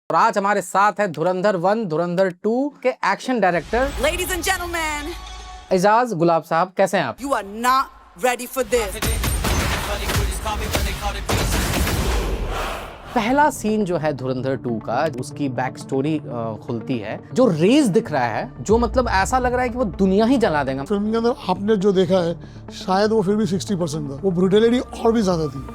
और आज हमारे साथ है धुरंधर 1, धुरंधर 2 के action director Ladies and gentlemen, Ejaz Gulab Sahab. कैसे हैं आप? you are not ready for this. पहला सीन जो है धुरंधर 2 का, उसकी बैक स्टोरी खुलती है। जो रेस दिख रहा है, जो मतलब ऐसा लग रहा है कि वो दुनिया ही जला देगा। फिल्म के अंदर आपने जो देखा है शायद वो फिर भी 60% था, वो ब्रूटलिटी और भी ज्यादा थी।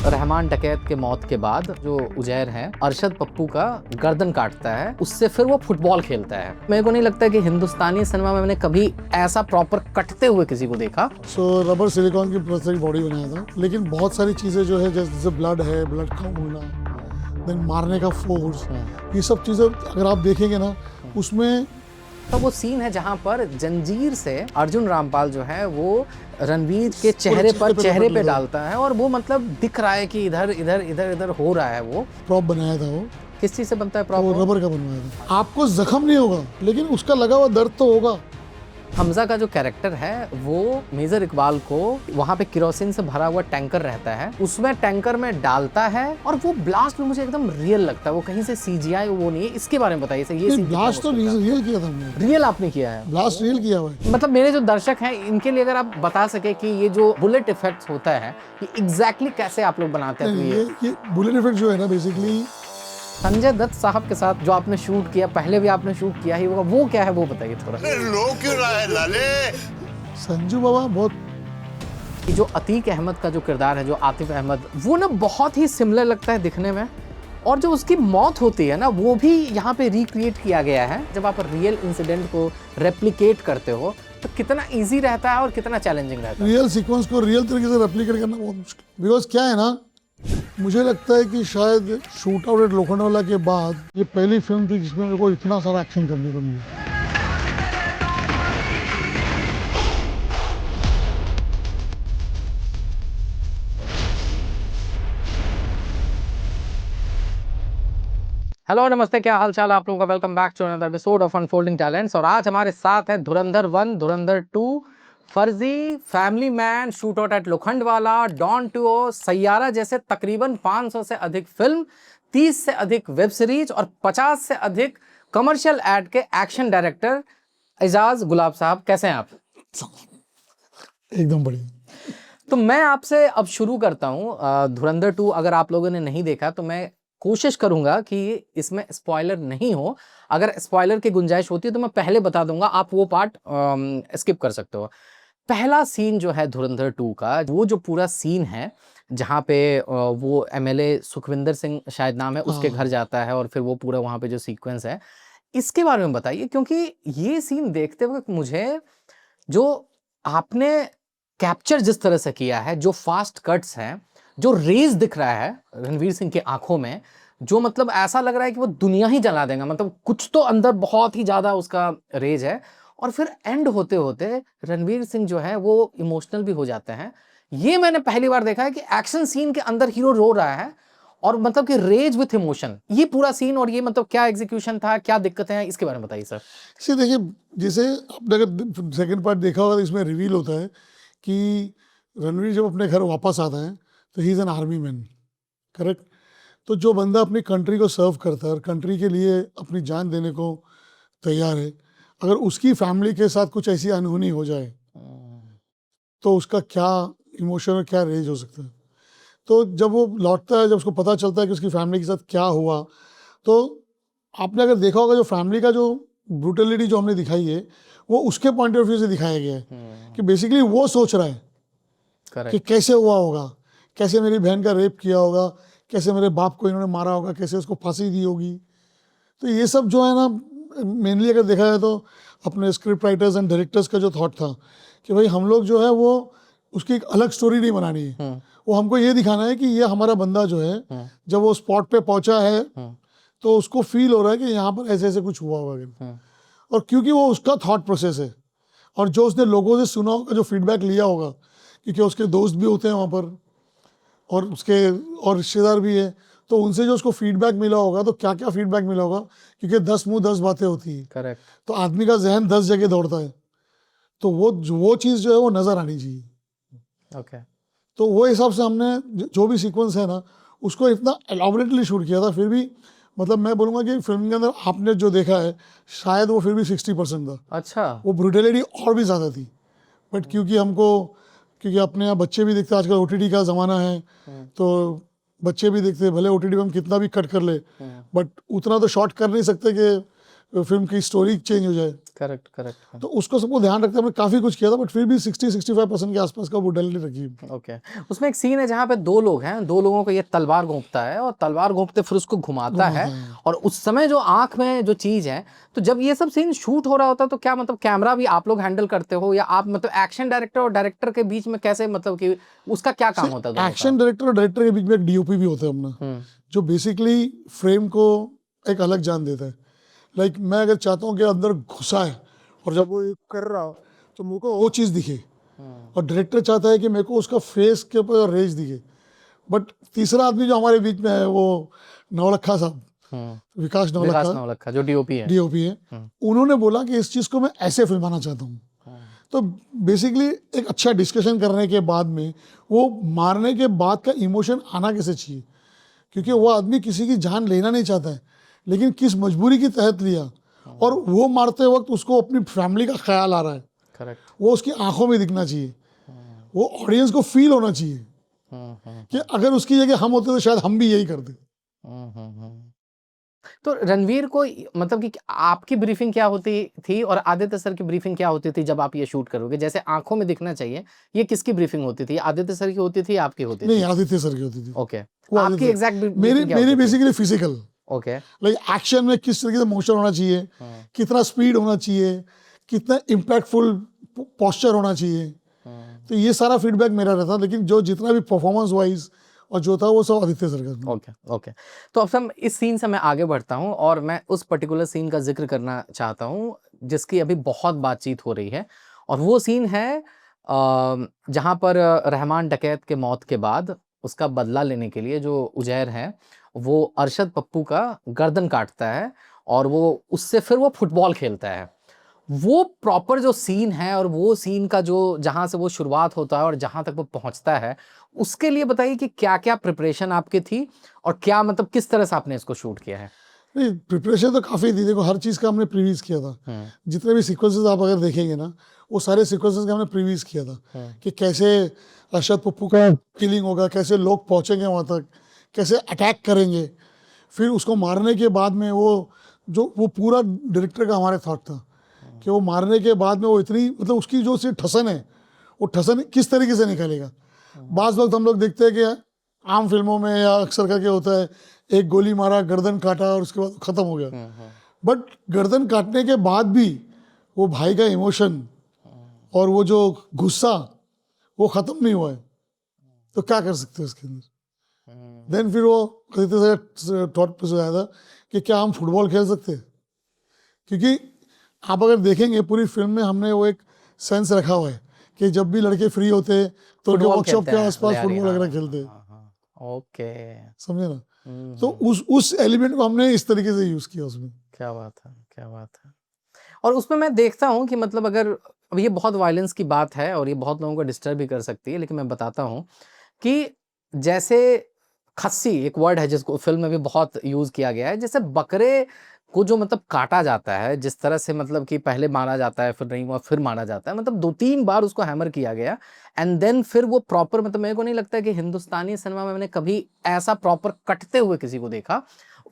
रहमान डकैत के मौत के बाद जो उजैर है, अरशद पप्पू का गर्दन काटता है, उससे फिर वो फुटबॉल खेलता है। मेरे को नहीं लगता कि हिंदुस्तानी सिनेमा में मैंने कभी ऐसा प्रॉपर कटते हुए किसी को देखा। सो रबर सिलिकॉन की प्रोस्थेटिक बॉडी बनाया था, लेकिन बहुत सारी चीजें जो है जैसे ब्लड है, ब्लड का उड़ना, देन मारने का फोर्स, ये सब चीजें अगर आप देखेंगे ना उसमें। तो वो सीन है जहाँ पर जंजीर से अर्जुन रामपाल जो है वो रणवीर के चेहरे पे डालता है, और वो मतलब दिख रहा है कि इधर इधर इधर इधर हो रहा है। वो प्रॉप बनाया था, वो किस चीज से बनता है प्रॉप? वो रबर का बनवाया था। आपको जख्म नहीं होगा, लेकिन उसका लगा हुआ दर्द तो होगा। हमजा का जो कैरेक्टर है वो मेजर इकबाल को वहाँ पे केरोसिन से भरा हुआ टैंकर रहता है, उसमें टैंकर में डालता है, और वो ब्लास्ट में मुझे एकदम रियल लगता है। वो कहीं से CGI वो नहीं है। इसके बारे में बताइए सर। ये ब्लास्ट तो रियल किया था हमने। रियल आपने किया है? ब्लास्ट रियल किया हुआ है। मतलब मेरे जो दर्शक हैं इनके लिए अगर आप बता सके कि ये जो बुलेट इफेक्ट्स होता है ये एग्जैक्टली कैसे आप लोग बनाते हैं? तो ये बुलेट इफेक्ट जो है ना, बेसिकली संजय दत्त साहब के साथ जो आपने शूट किया, पहले भी आपने शूट किया ही होगा, वो क्या है वो बताइए थोड़ा। लो क्यों रहा है लाले? संजू बाबा बहुत, जो अतीक अहमद का जो किरदार है, जो आतिफ अहमद, वो ना बहुत ही सिमिलर लगता है दिखने में, और जो उसकी मौत होती है ना वो भी यहाँ पे रिक्रिएट किया गया है। जब आप रियल इंसिडेंट को रेप्लिकेट करते हो तो कितना इजी रहता है और कितना चैलेंजिंग रहता है। रियल सीक्वेंस को रियल तरीके से रेप्लिकेट करना बहुत मुश्किल। बिकॉज क्या है ना, मुझे लगता है कि शायद शूट आउट एट लोखंडवाला के बाद ये पहली फिल्म थी जिसमें मेरे को इतना सारा एक्शन करने को मिला। हेलो नमस्ते, क्या हाल चाल आप लोगों का? Welcome back to another episode of unfolding talents. और आज हमारे साथ है धुरंधर 1, Dhurandhar 2, Farzi, family man, shootout at Lokhandwala, Don 2, Saiyaara जैसे तकरीबन 500 से अधिक फिल्म, 30 से अधिक वेब सीरीज और 50 से अधिक कमर्शियल एड के एक्शन डायरेक्टर एजाज गुलाब साहब। कैसे हैं आप? एकदम बढ़िया। तो मैं आपसे अब शुरू करता हूँ। धुरंधर 2 अगर आप लोगों ने नहीं देखा तो मैं कोशिश करूंगा कि इसमें स्पॉइलर नहीं हो। अगर स्पॉइलर की गुंजाइश होती है तो मैं पहले बता दूंगा, आप वो पार्ट स्किप कर सकते हो। पहला सीन जो है धुरंधर 2 का, वो जो पूरा सीन है जहाँ पे वो MLA सुखविंदर सिंह शायद नाम है, उसके घर जाता है, और फिर वो पूरा वहाँ पे जो सीक्वेंस है, इसके बारे में बताइए। क्योंकि ये सीन देखते वक्त मुझे जो आपने कैप्चर जिस तरह से किया है, जो फास्ट कट्स हैं, जो रेज दिख रहा है रणवीर सिंह की आंखों में, जो मतलब ऐसा लग रहा है कि वो दुनिया ही जला देगा। मतलब कुछ तो अंदर बहुत ही ज्यादा उसका रेज है, और फिर एंड होते होते रणवीर सिंह जो है वो इमोशनल भी हो जाते हैं। ये मैंने पहली बार देखा है कि एक्शन सीन के अंदर हीरो रो रहा है, और मतलब कि रेज विथ इमोशन, ये पूरा सीन। और ये मतलब क्या एग्जीक्यूशन था, क्या दिक्कतें हैं, इसके बारे में बताइए सर। इसे देखिए, जैसे आपने अगर सेकंड पार्ट देखा होगा तो इसमें रिवील होता है कि रणवीर जब अपने घर वापस आता है तो he is an army man, correct. तो जो बंदा अपनी कंट्री को सर्व करता है और कंट्री के लिए अपनी जान देने को तैयार है, अगर उसकी फैमिली के साथ कुछ ऐसी अनहोनी हो जाए तो उसका क्या इमोशन और क्या रेज हो सकता है। तो जब वो लौटता है, जब उसको पता चलता है कि उसकी फैमिली के साथ क्या हुआ, तो आपने अगर देखा होगा जो फैमिली का जो ब्रूटलिटी जो हमने दिखाई है वो उसके पॉइंट ऑफ व्यू से दिखाया गया है कि बेसिकली वो सोच रहा है कि कैसे हुआ होगा, कैसे मेरी बहन का रेप किया होगा, कैसे मेरे बाप को इन्होंने मारा होगा, कैसे उसको फांसी दी होगी। तो ये सब जो है ना, मेनली अगर देखा जाए तो अपने स्क्रिप्ट राइटर्स एंड डायरेक्टर्स का जो थॉट था कि भाई हम लोग जो है वो उसकी एक अलग स्टोरी नहीं बनानी है, वो हमको ये दिखाना है कि ये हमारा बंदा जो है जब वो स्पॉट पे पहुंचा है तो उसको फील हो रहा है कि यहाँ पर ऐसे ऐसे कुछ हुआ होगा। और क्योंकि वो उसका थॉट प्रोसेस है, और जो उसने लोगों से सुना होगा, जो फीडबैक लिया होगा, क्योंकि उसके दोस्त भी होते हैं वहाँ पर और उसके और रिश्तेदार भी है, तो उनसे जो उसको फीडबैक मिला होगा, तो क्या क्या फीडबैक मिला होगा, क्योंकि 10 मुंह 10 बातें होती है, करेक्ट। तो आदमी का जहन 10 जगह दौड़ता है, तो वो चीज़ जो है वो नज़र आनी चाहिए। ओके। तो वो हिसाब से हमने जो भी सीक्वेंस है ना उसको इतना एलॉबरेटली शूट किया था। फिर भी मतलब मैं बोलूँगा कि फिल्म के अंदर आपने जो देखा है शायद वो फिर भी 60% था, अच्छा। वो ब्रूटलिटी और भी ज़्यादा थी। बट क्योंकि अपने यहाँ बच्चे भी देखते हैं, आजकल OTT का ज़माना है, तो बच्चे भी देखते हैं, भले OTT में हम कितना भी कट कर ले, बट उतना तो शॉर्ट कर नहीं सकते कि फिल्म की स्टोरी चेंज हो जाए। Correct correct. तो उसको सबको ध्यान रखते हमने काफ़ी कुछ किया था, बट फिर भी 60-65% के आसपास का ब्रूटलिटी रखी है। ओके। उसमें एक सीन है जहाँ पे दो लोग हैं, दो लोगों को ये तलवार घोंपता है और तलवार घोंपते फिर उसको घुमाता है, और उस समय जो आंख में जो चीज है, तो जब ये सब सीन शूट हो रहा होता है तो क्या मतलब कैमरा भी आप लोग हैंडल करते हो, या आप मतलब एक्शन डायरेक्टर और डायरेक्टर के बीच में कैसे, मतलब कि उसका क्या काम होता है दोनों का? एक्शन डायरेक्टर और डायरेक्टर के बीच में एक DOP भी होता है अपना, जो बेसिकली फ्रेम को एक अलग जान देता है। लाइक मैं अगर चाहता हूँ कि अंदर घुसा है और जब वो ये कर रहा हो तो मुझे को वो चीज़ दिखे, और डायरेक्टर चाहता है कि मेरे को उसका फेस के ऊपर रेज दिखे। बट तीसरा आदमी जो हमारे बीच में है वो नवलखा साहब, विकास नवलखा जो DOP है, DOP है, उन्होंने बोला कि इस चीज़ को मैं ऐसे फिल्माना चाहता हूँ। तो बेसिकली एक अच्छा डिस्कशन करने के बाद में वो मारने के बाद का इमोशन आना कैसे चाहिए, क्योंकि वो आदमी किसी की जान लेना नहीं चाहता है, लेकिन किस मजबूरी के तहत लिया, और वो मारते वक्त उसको अपनी फैमिली का ख्याल आ रहा है। करेक्ट। वो उसकी आंखों में दिखना चाहिए, वो ऑडियंस को फील होना चाहिए कि अगर उसकी जगह हम होते तो शायद हम भी यही करते। तो रणवीर को मतलब कि आपकी ब्रीफिंग क्या होती थी और आदित्य सर की ब्रीफिंग क्या होती थी जब आप ये शूट करोगे? जैसे आंखों में दिखना चाहिए, ये किसकी ब्रीफिंग होती थी? आदित्य सर की होती थी, आपकी होती थी? नहीं, आदित्य सर की होती थी। ओके। वो आपकी आदित्य- एग्जैक्ट मेरी basically physical, okay. Like action में किस तरीके से मोशन होना चाहिए, कितना स्पीड होना चाहिए, कितना इम्पैक्टफुल पोस्चर होना चाहिए, तो ये सारा फीडबैक मेरा रहता, लेकिन जो जितना भी परफॉर्मेंस वाइज और जो था वो सब आदित्य सर का। Okay okay. तो अब हम इस सीन से मैं आगे बढ़ता हूँ और मैं उस पर्टिकुलर सीन का जिक्र करना चाहता हूँ जिसकी अभी बहुत बातचीत हो रही है, और वो सीन है जहाँ पर रहमान डकैत के मौत के बाद उसका बदला लेने के लिए जो उजैर है वो अरशद पप्पू का गर्दन काटता है, और वो उससे फिर वो फुटबॉल खेलता है। वो प्रॉपर जो सीन है और वो सीन का जो जहां से वो शुरुआत होता है और जहां तक वो पहुंचता है, उसके लिए बताइए कि क्या क्या प्रिपरेशन आपकी थी और क्या मतलब किस तरह से आपने इसको शूट किया है? नहीं, प्रिपरेशन तो काफ़ी थी, देखो हर चीज़ का हमने प्रीवियस किया था। जितने भी सीक्वेंसेस आप अगर देखेंगे ना, वो सारे सीक्वेंसेस का हमने प्रीवियस किया था कि कैसे अरशद पप्पू का किलिंग होगा, कैसे लोग पहुंचेंगे वहां तक, कैसे अटैक करेंगे, फिर उसको मारने के बाद में वो पूरा डायरेक्टर का हमारे थॉट था कि वो मारने के बाद में वो इतनी मतलब उसकी जो सी ठसन है, वो ठसन किस तरीके से निकलेगा। बाज़ वक्त हम लोग देखते हैं कि आम फिल्मों में या अक्सर करके होता है, एक गोली मारा, गर्दन काटा और उसके बाद ख़त्म हो गया। बट गर्दन काटने के बाद भी वो भाई का इमोशन और वो जो गुस्सा वो ख़त्म नहीं हुआ है, तो क्या कर सकते हैं उसके अंदर। देन फिर वो आदित्य से थॉट पे आया था कि क्या हम फुटबॉल खेल सकते हैं, क्योंकि आप अगर देखेंगे पूरी फिल्म में हमने वो एक सेंस रखा हुआ है कि जब भी लड़के फ्री होते तो फुटबॉल वर्कशॉप खेलते के हैं, आसपास लयारी, फुटबॉल हाँ, वगैरह खेलते हैं। ओके। समझे ना? तो उस एलिमेंट को हमने इस तरीके से यूज किया उसमें। क्या बात है, क्या बात है। और उसमें मैं देखता हूँ कि मतलब अगर अब ये बहुत वायलेंस की बात है और ये बहुत लोगों को डिस्टर्ब भी कर सकती है, लेकिन मैं बताता हूँ कि जैसे खस्सी एक वर्ड है जिसको फिल्म में भी बहुत यूज किया गया है, जैसे बकरे को जो मतलब काटा जाता है जिस तरह से, मतलब कि पहले मारा जाता है फिर नहीं हुआ फिर मारा जाता है, मतलब 2-3 बार उसको हैमर किया गया एंड देन फिर वो प्रॉपर, मतलब मेरे को नहीं लगता है कि हिंदुस्तानी सिनेमा में मैंने कभी ऐसा प्रॉपर कटते हुए किसी को देखा।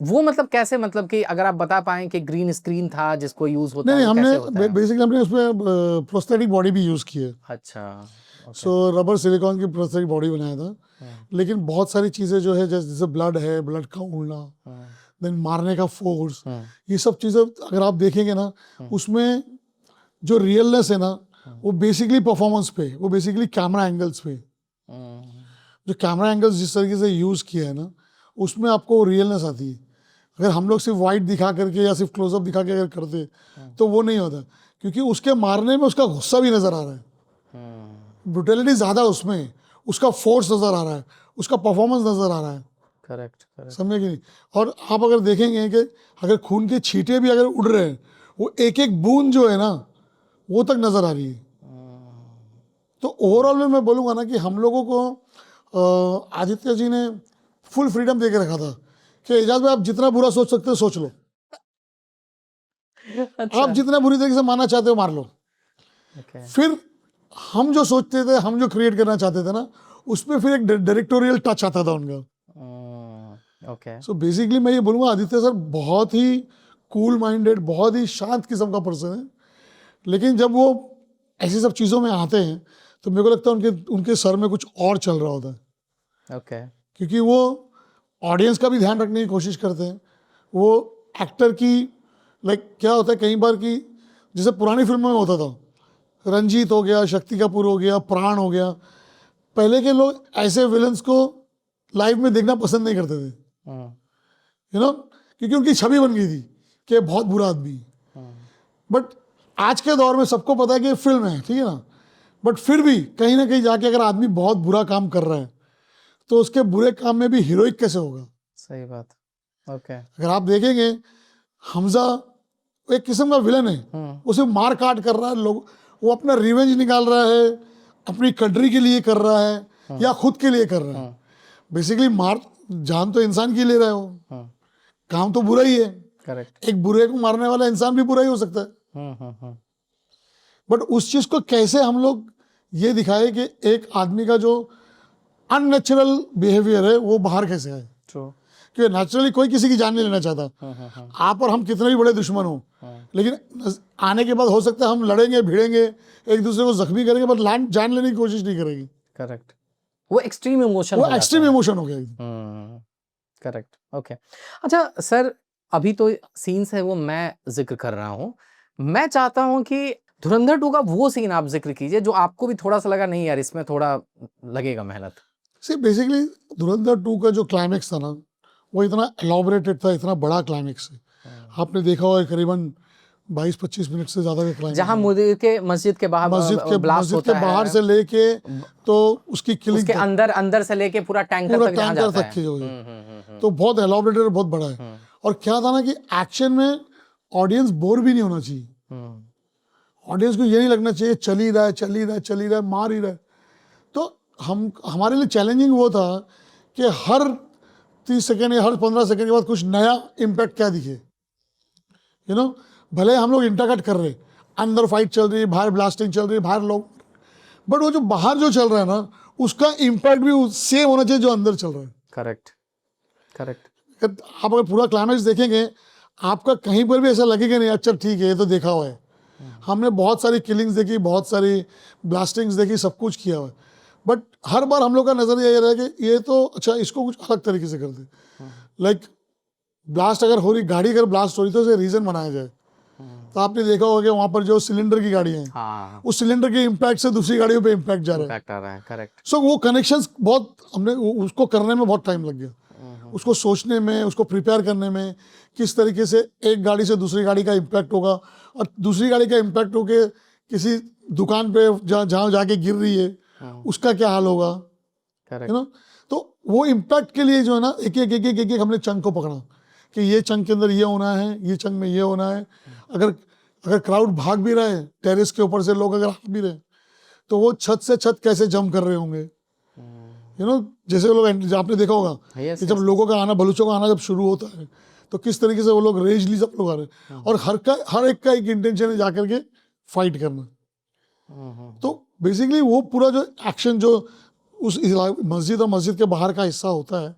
वो मतलब कैसे, मतलब कि अगर आप बता पाएं कि ग्रीन स्क्रीन था जिसको यूज होता है, नहीं, वो कैसे हमने होता है? बेसिकली हमने उसमें प्रोस्थेटिक बॉडी भी यूज की है। अच्छा। सो रबर सिलिकॉन की प्रोस्थेटिक बॉडी बनाया था, लेकिन बहुत सारी चीज़ें जो है जैसे ब्लड है, ब्लड का उड़ना, देन मारने का फोर्स, ये सब चीज़ें अगर आप देखेंगे ना, उसमें जो रियलनेस है ना, वो बेसिकली परफॉर्मेंस पे, वो बेसिकली कैमरा एंगल्स पे, जो कैमरा एंगल्स जिस तरीके से यूज़ किया है ना, उसमें आपको रियलनेस आती है। अगर हम लोग सिर्फ वाइट दिखा करके या सिर्फ क्लोजअप दिखा के अगर करते तो वो नहीं होता, क्योंकि उसके मारने में उसका गुस्सा भी नज़र आ रहा है, ब्रुटलिटी ज़्यादा उसमें, उसका फोर्स नज़र आ रहा है, उसका परफॉर्मेंस नज़र आ रहा है। Correct correct. समझे कि नहीं? और आप अगर देखेंगे कि अगर खून के छींटे भी अगर उड़ रहे हैं, वो एक एक बूंद जो है ना वो तक नज़र आ रही है। तो ओवरऑल में मैं बोलूँगा ना कि हम लोगों को आदित्य जी ने फुल फ्रीडम दे के रखा था कि एजाज भाई आप जितना बुरा सोच सकते हो सोच लो, अच्छा, आप जितना बुरी तरीके से मारना चाहते हो मार लो। ओके, फिर हम जो सोचते थे, हम जो क्रिएट करना चाहते थे ना, उसमें फिर एक डायरेक्टोरियल टच आता था उनका। ओके, सो बेसिकली मैं ये बोलूँगा आदित्य सर बहुत ही कूल माइंडेड, बहुत ही शांत किस्म का पर्सन है, लेकिन जब वो ऐसी सब चीज़ों में आते हैं तो मेरे को लगता है उनके उनके सर में कुछ और चल रहा होता है, ओके, क्योंकि वो ऑडियंस का भी ध्यान रखने की कोशिश करते हैं। वो एक्टर की क्या होता है कई बार कि जैसे पुरानी फिल्मों में होता था, रंजीत हो गया, शक्ति कपूर हो गया, प्राण हो गया, पहले के लोग ऐसे विलन्स को लाइव में देखना पसंद नहीं करते थे, क्योंकि उनकी छवि बन गई थी कि ये बहुत बुरा आदमी। बट आज के दौर में सबको पता है कि ये फिल्म है, ठीक है ना, बट फिर भी कहीं ना कहीं जाके अगर आदमी बहुत बुरा काम कर रहा है तो उसके बुरे काम में भी हीरोइक कैसे होगा। सही बात, ओके, अगर आप देखेंगे हमजा एक किस्म का विलन है, उसे मार काट कर रहा है, लोग वो अपना रिवेंज निकाल रहा है, अपनी कंट्री के लिए कर रहा है या खुद के लिए कर रहा है। बेसिकली मार जान तो इंसान की ले रहा है, वो काम तो बुरा ही है। करेक्ट, एक बुरे को मारने वाला इंसान भी बुरा ही हो सकता है, बट उस चीज को कैसे हम लोग ये दिखाए कि एक आदमी का जो अननेचुरल बिहेवियर है वो बाहर कैसे आए। ट्रू, क्योंकि नेचुरली कोई किसी की जान नहीं लेना चाहता, आप और हम कितने भी बड़े दुश्मन हो, लेकिन आने के बाद हो सकता है हम लड़ेंगे भिड़ेंगे, एक दूसरे को जख्मी करेंगे, बट जान लेने की कोशिश नहीं करेगी। करेक्ट, वो एक्सट्रीम इमोशन, वो एक्सट्रीम इमोशन हो गया एकदम। Correct, okay. अच्छा सर, अभी तो सीन्स है वो मैं जिक्र कर रहा हूँ, मैं चाहता हूँ कि धुरंधर 2 का वो सीन आप जिक्र कीजिए जो आपको भी थोड़ा सा लगा नहीं यार इसमें थोड़ा लगेगा मेहनत। सी बेसिकली धुरंधर 2 का जो क्लाइमेक्स था ना, वो इतना एलॉबरेटेड था, इतना बड़ा क्लाइमेक्स है। आपने देखा होगा करीबन 22-25 मिनट से ज्यादा का क्लाइमेक्स, जहाँ मस्जिद के बाहर ब्लास्ट मस्जिद के बाहर से लेके तो उसकी किलिंग उसके अंदर से लेके पूरा टैंकर तक जहाँ जाता है। की जो तो बहुत एलॉबरेटेड और बहुत बड़ा है। और क्या था ना कि एक्शन में ऑडियंस बोर भी नहीं होना चाहिए, ऑडियंस को ये नहीं लगना चाहिए चल ही रहा है मार ही रहा है। तो हमारे लिए चैलेंजिंग वो था कि हर 30 सेकेंड या हर 15 सेकेंड के बाद कुछ नया इम्पैक्ट क्या दिखे, भले हम लोग इंटरकट कर रहे, अंदर फाइट चल रही है, बाहर ब्लास्टिंग चल रही है, बाहर लोग, बट वो जो बाहर जो चल रहा है ना उसका इम्पैक्ट भी सेम होना चाहिए जो अंदर चल रहा है। करेक्ट, आप अगर पूरा क्लाइमेक्स देखेंगे आपका कहीं पर भी ऐसा लगेगा नहीं अच्छा ठीक है ये तो देखा हुआ है, हमने बहुत सारी किलिंग्स देखी, बहुत सारी ब्लास्टिंग्स देखी, सब कुछ किया हुआ है, बट हर बार हम लोग का नजरिया ये रहा कि ये तो अच्छा इसको कुछ अलग तरीके से कर दे। ब्लास्ट अगर हो रही, गाड़ी अगर ब्लास्ट हो रही तो उसे रीजन बनाया जाए। तो आपने देखा होगा कि वहां पर जो सिलेंडर की गाड़ियां हैं, हाँ, उस सिलेंडर के इम्पैक्ट से दूसरी गाड़ियों पे इम्पैक्ट जा रहा है। करेक्ट, सो वो कनेक्शंस बहुत हमने उसको करने में बहुत टाइम लग गया, उसको सोचने में, उसको प्रिपेयर करने में, किस तरीके से एक गाड़ी से दूसरी गाड़ी का इम्पैक्ट होगा और दूसरी गाड़ी का इम्पैक्ट होके किसी दुकान पे जहाँ जाके गिर रही है उसका क्या हाल होगा, तो वो इम्पैक्ट के लिए जो है ना एक हमने चंक को पकड़ा कि ये चंक के अंदर ये होना है, ये चंक में ये होना है। अगर क्राउड भाग भी रहा है टेरेस के ऊपर से, लोग अगर आ भी रहे तो वो छत से छत कैसे जंप कर रहे होंगे, जैसे लोग आपने देखा होगा कि जब लोगों का आना, बलूचों का आना जब शुरू होता है तो किस तरीके से वो लोग रेजली सब लोग आ रहे हैं और हर एक का एक इंटेंशन है जाकर के फाइट करना। तो बेसिकली वो पूरा जो एक्शन जो उस मस्जिद और मस्जिद के बाहर का हिस्सा होता है,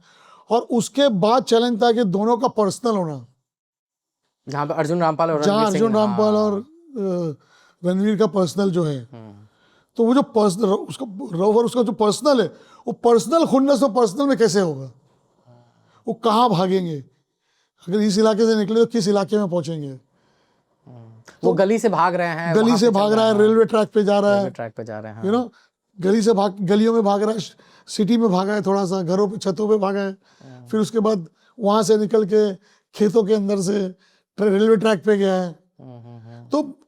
और उसके बाद चैलेंज था कि दोनों का पर्सनल होना, जहाँ पे अर्जुन रामपाल और रणवीर का पर्सनल जो है, तो वो जो पर्सनल उसका जो पर्सनल है, वो पर्सनल खुन्नस तो पर्सनल में कैसे होगा, वो कहाँ भागेंगे, अगर इस इलाके से निकले तो किस इलाके में पहुंचेंगे। वो गली से भाग रहे हैं, गली से भाग रहा है, रेलवे ट्रैक पे जा रहा है, गली से गलियों में भाग रहा है, सिटी में भागा है, थोड़ा सा घरों पे छतों पे भागा है, फिर उसके बाद वहां से निकल के खेतों के अंदर से रेलवे ट्रैक पे गया है। तो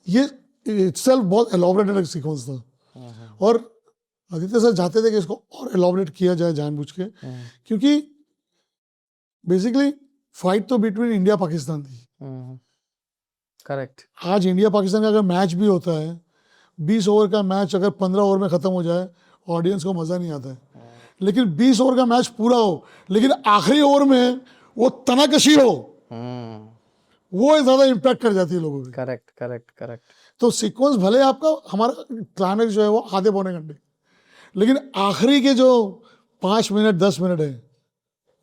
ये इटसेल्फ बहुत एलॉबरेटेड सीक्वेंस था और आदित्य सर चाहते थे कि इसको और एलॉबरेट किया जाए जानबूझ के, क्योंकि बेसिकली फाइट तो बिटवीन इंडिया पाकिस्तान थी। करेक्ट, आज इंडिया पाकिस्तान का अगर मैच भी होता है, 20 ओवर का मैच अगर 15 ओवर में खत्म हो जाए ऑडियंस को मजा नहीं आता है, लेकिन 20 ओवर का मैच पूरा हो लेकिन आखिरी ओवर में वो तनाकशी हो, हम्म, वो ज्यादा इम्पैक्ट कर जाती है लोगों की। Correct correct correct. तो सीक्वेंस भले आपका हमारा क्लाइमेक्स जो है वो आधे पौने घंटे, लेकिन आखिरी के जो 5 मिनट 10 मिनट है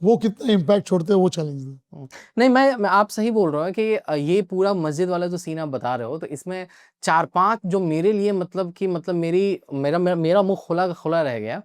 वो कितना इम्पैक्ट छोड़ते हैं, वो चैलेंज है। नहीं, मैं आप सही बोल रहा हूँ कि ये पूरा मस्जिद वाला जो सीन आप बता रहे हो, तो इसमें 4-5 जो मेरे लिए मतलब कि मतलब मेरा मुंह खुला खुला रह गया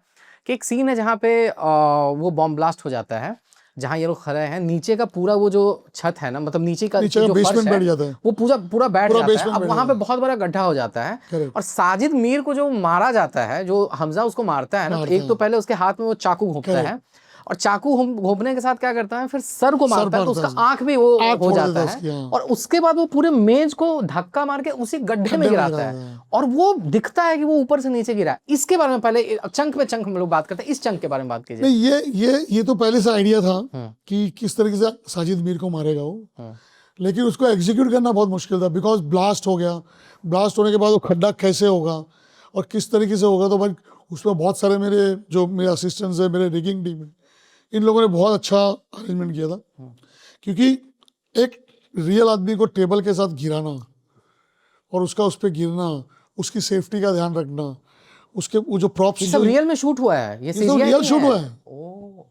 कि एक सीन है जहाँ पे वो बॉम्ब ब्लास्ट हो जाता है, जहाँ ये लोग खड़े हैं, नीचे का पूरा वो जो छत है ना, मतलब नीचे का नीचे का जो फर्श बेसमेंट है बैठ जाता है, वो पूरा बैठ पूरा जाता है। basement अब बैठ वहाँ पे जाता बहुत बड़ा गड्ढा हो जाता है, Correct. और साजिद मीर को जो मारा जाता है, जो हमजा उसको मारता है ना, तो मारता एक तो है। पहले उसके हाथ में वो चाकू घोंपता Correct. है, और चाकू घोंपने के साथ क्या करता है, फिर सर को मारता है, तो मारता उसका है। आंख भी वो आँख हो फोड़ जाता देता है है, उसकी, हाँ। और उसके बाद वो पूरे मेज को धक्का मार के उसी गड्ढे में गिराता है, और वो दिखता है कि वो ऊपर से नीचे गिरा है। इसके बारे में पहले चंक पे चंक हम लोग बात करते हैं, इस चंक के बारे में बात कीजिए। नहीं, ये तो पहले से आइडिया था कि किस तरीके से साजिद मीर को मारेगा वो, लेकिन उसको एग्जीक्यूट करना बहुत मुश्किल था, बिकॉज ब्लास्ट हो गया। ब्लास्ट होने के बाद वो खड्डा कैसे होगा और किस तरीके से होगा, तो भाई उसमें बहुत सारे मेरे असिस्टेंट्स है, मेरे रिगिंग टीम है, इन लोगों ने बहुत अच्छा अरेंजमेंट किया था। क्योंकि एक रियल आदमी को टेबल के साथ गिराना और उसका उस पर गिरना, उसकी सेफ्टी का ध्यान रखना, उसके वो जो प्रॉप्स, ये सब रियल में शूट हुआ है, ये सब CGI रियल नहीं शूट है? हुआ है, ओ,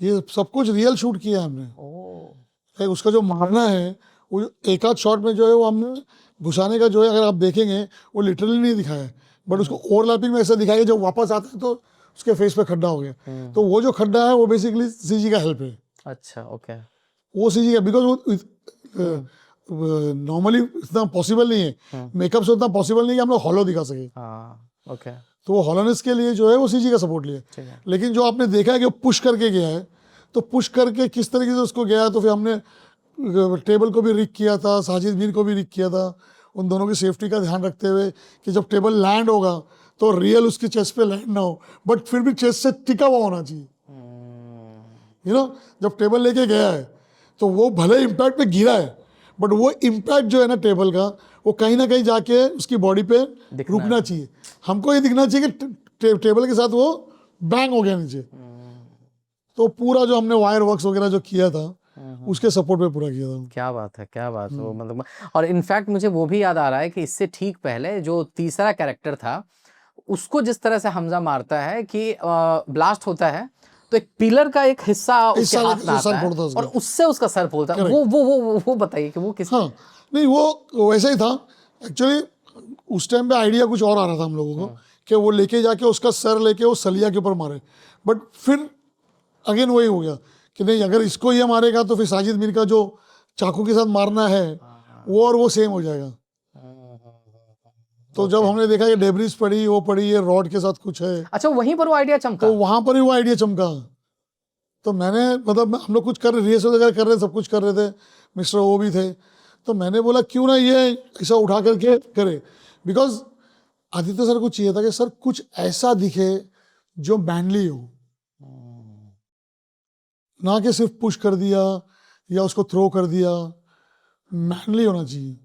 ये सब कुछ रियल शूट किया है हमने। ओ, उसका जो मारना है, वो एक आध शॉट में जो है वो हमने घुसाने का जो है, अगर आप देखेंगे वो लिटरली नहीं दिखाया है, बट उसको ओवरलैपिंग में ऐसा दिखाया, जब वापस आता है तो उसके फेस पे खड्डा हो गया। तो वो जो खड्डा है वो बेसिकली सीजी का हेल्प है, अच्छा, ओके, वो सीजी का, बिकॉज वो नॉर्मली इतना पॉसिबल नहीं है, मेकअप से उतना पॉसिबल नहीं है कि हम लोग हॉलो दिखा सके, हाँ, ओके, तो वो हॉलोनेस के लिए जो है वो सीजी का सपोर्ट लिया। ठीक है। लेकिन जो आपने देखा है कि वो पुश करके गया है, तो पुश करके किस तरीके से उसको गया, तो फिर हमने टेबल को भी रिक किया था, साजिद मीर को भी रिक किया था, उन दोनों की सेफ्टी का ध्यान रखते हुए कि जब टेबल लैंड होगा तो रियल उसकी चेस्ट पे लैंड ना हो, बट फिर भी चेस्ट से टिका हुआ होना चाहिए। जब टेबल लेके गया है तो वो भले इम्पैक्ट पे गिरा है, बट वो इम्पैक्ट जो है ना टेबल का, वो कहीं ना कहीं जाके उसकी बॉडी पे रुकना चाहिए। हमको ये दिखना चाहिए कि टेबल के साथ वो बैंग हो गया नीचे। तो पूरा जो हमने वायर वर्क्स वगैरह जो किया था, उसके सपोर्ट पे पूरा किया था। क्या बात है, क्या बात है, वो मतलब। और इनफैक्ट मुझे वो भी याद आ रहा है कि इससे ठीक पहले जो तीसरा कैरेक्टर था, उसको जिस तरह से हमजा मारता है कि ब्लास्ट होता है तो एक पिलर का एक हिस्सा उसके हाथ में आता है और उससे उसका सर फूलता है। वो बताइए कि वो किस। हाँ, नहीं वो वैसा ही था एक्चुअली। उस टाइम पे आइडिया कुछ और आ रहा था हम लोगों को कि वो लेके जाके उसका सर लेके वो सलिया के ऊपर मारे, बट फिर अगेन वही हो गया कि नहीं, अगर इसको ये मारेगा तो फिर साजिद मीर का जो चाकू के साथ मारना है वो और वो सेम हो जाएगा। तो जब हमने देखा कि डेब्रिस पड़ी, वो पड़ी, ये रॉड के साथ कुछ है, अच्छा, वहीं पर वो आइडिया चमका। तो वहां पर ही वो आइडिया चमका। तो मैंने मतलब हम लोग कुछ कर रहे, रिहर्सल वगैरह कर रहे, सब कुछ कर रहे थे, मिस्टर वो भी थे, तो मैंने बोला क्यों ना ये ऐसा उठा करके करे, बिकॉज आदित्य सर को चाहिए था कि सर कुछ ऐसा दिखे जो मैनली हो, ना कि सिर्फ पुश कर दिया या उसको थ्रो कर दिया, मैनली होना चाहिए।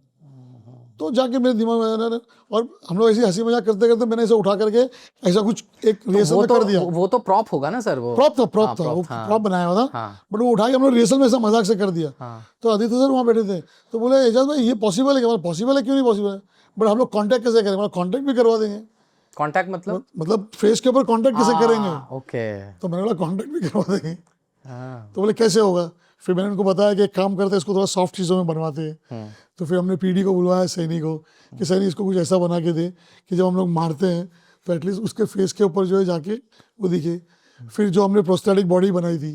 तो जाके मेरे दिमाग में आया, और हम लोग ऐसी हंसी मजाक करते करते मैंने इसे उठा करके ऐसा कुछ एक रिहर्सल में कर दिया। वो तो प्रॉप होगा ना सर, वो प्रॉप था, वो प्रॉप बनाया हुआ था, बट वो उठा के हम लोग रिहर्सल में ऐसा मजाक से कर दिया। तो आदित्य सर वहाँ बैठे थे, तो बोले एजाज भाई ये पॉसिबल है क्या? पॉसिबल है, क्यों नहीं पॉसिबल है, बट हम लोग कॉन्टैक्ट कैसे करें? कॉन्टैक्ट भी करवा देंगे। कॉन्टैक्ट मतलब फेस के ऊपर कॉन्टैक्ट कैसे करेंगे? ओके, तो मैंने बोला कॉन्टैक्ट भी करवा देंगे। तो बोले कैसे होगा? फिर मैंने उनको बताया कि एक काम करते हैं, इसको थोड़ा सॉफ्ट चीज़ों में बनवाते हैं। तो फिर हमने पीडी को बुलवाया, सैनी को, कि सैनी इसको कुछ ऐसा बना के दे कि जब हम लोग मारते हैं तो एटलीस्ट उसके फेस के ऊपर जो है जाके वो दिखे। फिर जो हमने प्रोस्थेटिक बॉडी बनाई थी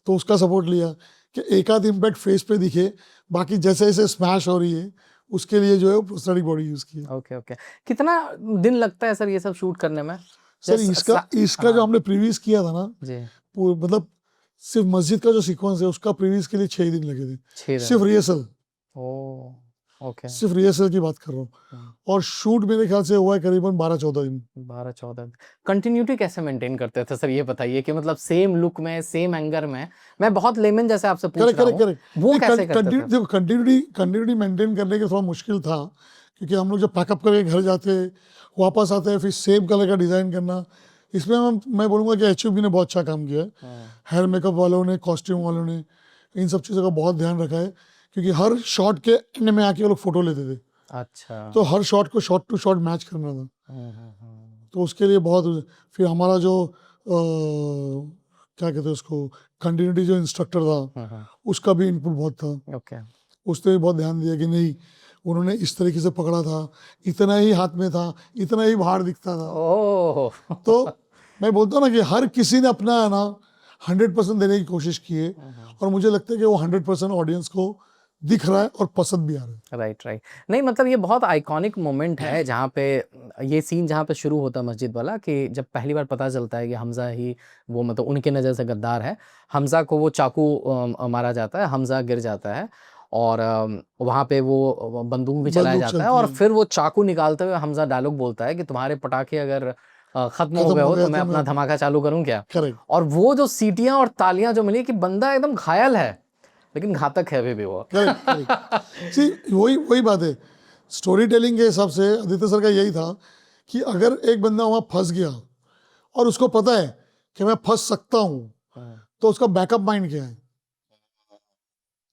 तो उसका सपोर्ट लिया कि एक आध इम्पैक्ट फेस पे दिखे, बाकी जैसे जैसे स्मैश हो रही है उसके लिए जो है प्रोस्थेटिक बॉडी यूज़ की। ओके। कितना दिन लगता है सर ये सब शूट करने में? सर इसका जो हमने प्रीवियस किया था ना जी, मतलब सिर्फ मस्जिद का जो सीक्वेंस है उसका प्रीवियस के लिए 6 दिन लगे थे, सिर्फ रिहर्सल। ओके, सिर्फ रिहर्सल की बात कर रहा हूँ, और शूट मेरे ख्याल से हुआ है करीबन 12-14 दिन। 12-14 दिन। कंटिन्यूटी कैसे मेंटेन करते थे सर, ये बताइए कि मतलब सेम लुक में, सेम एंगर में। मैं बहुत लेमन जैसे आपसे पूछ रहा हूँ, वो कैसे करते थे? देखो कंटिन्यूटी मेंटेन करने के थोड़ा मुश्किल था, क्योंकि हम लोग जब पैकअप करके घर जाते, वापस आते हैं, फिर सेम कलर का डिज़ाइन करना, इसमें मैं बोलूँगा कि HUB ने बहुत अच्छा काम किया है। हेयर मेकअप वालों ने, कॉस्ट्यूम वालों ने, इन सब चीज़ों का बहुत ध्यान रखा है, क्योंकि हर शॉट के एंड में आके वो लोग फोटो लेते थे, अच्छा। तो हर शॉट को शॉट टू शॉट मैच करना था। तो उसके लिए बहुत, फिर हमारा जो क्या कहते हैं उसको, कंटिन्यूटी जो इंस्ट्रक्टर था उसका भी इनपुट बहुत था। ओके। उसने भी बहुत ध्यान दिया कि नहीं, उन्होंने इस तरीके से पकड़ा था, इतना ही हाथ में था, इतना ही बाहर दिखता था। ओह। तो मैं बोलता हूँ ना कि हर किसी ने अपना है ना 100% देने की कोशिश की है, और मुझे लगता है कि वो 100% ऑडियंस को दिख रहा है और पसंद भी आ रहा है। Right right. नहीं मतलब ये बहुत आइकॉनिक मोमेंट है जहाँ पे ये सीन जहाँ पे शुरू होता है मस्जिद वाला, कि जब पहली बार पता चलता है कि हमजा ही वो मतलब उनके नज़र से गद्दार है, हमजा को वो चाकू मारा जाता है, हमजा गिर जाता है और वहाँ पे वो बंदूक भी चलाया बंदूक जाता है, चलती और है। फिर वो चाकू निकालते हुए हमजा डायलॉग बोलता है कि तुम्हारे पटाखे अगर ख़त्म हो खत्म गए हो हो गया तो मैं तो अपना मैं, धमाका चालू करूँ क्या। करेक्ट। और वो जो सीटियाँ और तालियाँ जो मिली कि बंदा एकदम घायल है लेकिन घातक है अभी भी वो। Correct correct. सी वही वही बात है, स्टोरी टेलिंग के हिसाब से आदित्य सर का यही था कि अगर एक बंदा वहाँ फंस गया और उसको पता है कि मैं फंस सकता हूँ, तो उसका बैकअप माइंड क्या है,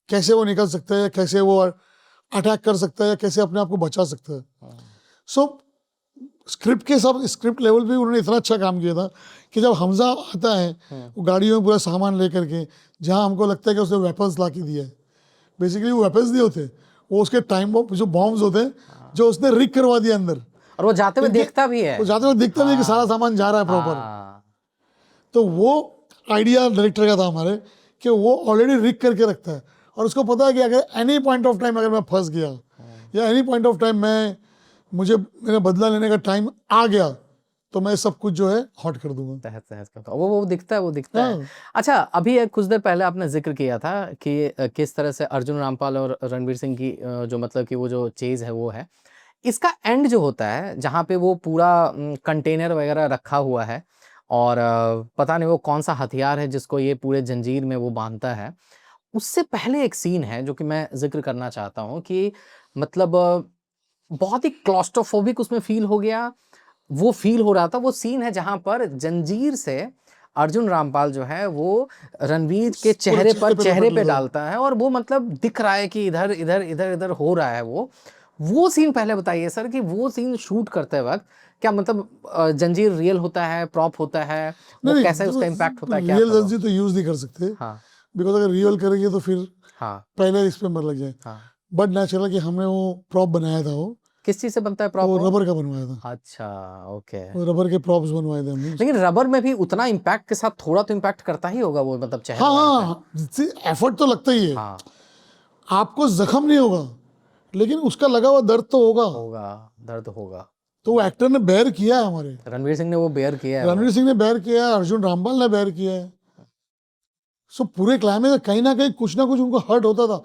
कैसे वो निकल सकता है, कैसे वो अटैक कर सकता है, कैसे अपने आप को बचा सकता है। सो स्क्रिप्ट के सब स्क्रिप्ट लेवल पे उन्होंने इतना अच्छा काम किया था कि जब हमजा आता है वो गाड़ियों में पूरा सामान लेकर के, जहाँ हमको लगता है कि उसने वेपन्स ला के दिया है, बेसिकली वो वेपन्स नहीं होते, वो उसके टाइम बम जो बॉम्ब्स होते हैं जो उसने रिग करवा दिया अंदर, और वो जाते हुए क्योंकि देखता भी है। वो जाते हुए दिखता भी है कि सारा सामान जा रहा है प्रॉपर। हाँ, तो वो आइडिया डायरेक्टर का था हमारे, कि वो ऑलरेडी रिग करके रखता है, और उसको पता है कि अगर एनी पॉइंट ऑफ टाइम अगर मैं फंस गया या एनी पॉइंट ऑफ टाइम मुझे मेरा बदला लेने का टाइम आ गया, तो मैं सब कुछ जो है हॉट कर दूंगा। तहस तहस करता वो दिखता है, वो दिखता है। हाँ। अच्छा, अभी कुछ देर पहले आपने जिक्र किया था कि किस तरह से अर्जुन रामपाल और रणवीर सिंह की जो मतलब कि वो जो चेज है वो है, इसका एंड जो होता है जहाँ पे वो पूरा कंटेनर वगैरह रखा हुआ है और पता नहीं वो कौन सा हथियार है जिसको ये पूरे जंजीर में वो बांधता है, उससे पहले एक सीन है जो कि मैं जिक्र करना चाहता हूँ कि मतलब बहुत ही क्लॉस्ट्रोफोबिक उसमें फील हो गया, वो फील हो रहा था। वो सीन है जहां पर जंजीर से अर्जुन रामपाल जो है वो रणवीर के चेहरे लपेट पे लेता है। डालता है और वो मतलब दिख रहा है कि इधर इधर इधर इधर हो रहा है वो सीन पहले बताइए सर कि वो सीन शूट करते वक्त क्या मतलब जंजीर रियल होता है, प्रॉप होता है, वो नहीं कैसे उसका इम्पैक्ट होता है, क्या रियल था वो? जंजीर तो यूज नहीं कर सकते, हाँ बिकॉज अगर रियल करेंगे तो फिर हाँ पहले इस पे मर लग जाए। हाँ। बट नेचुरल कि हमने वो प्रॉप बनाया था, वो किस चीज से बनता है प्रॉप? वो रबर का बनवाया था, अच्छा, ओके। वो रबर के प्रॉप्स बनवाए थे हमने। लेकिन रबर में भी उतना इम्पैक्ट के साथ थोड़ा तो इम्पैक्ट करता ही होगा वो, मतलब चेहरे हाँ वगैरह पे। हाँ, एफर्ट तो लगता ही है। हाँ आपको जख्म नहीं होगा, लेकिन उसका लगा हुआ दर्द तो होगा। होगा, दर्द होगा। तो वो एक्टर ने बेयर किया है, हमारे रणवीर सिंह ने वो बेयर किया है रणवीर सिंह ने बेयर किया है, अर्जुन रामपाल ने बेयर किया है। सो पूरे क्लाइमेक्स कहीं ना कुछ उनको हर्ट होता था।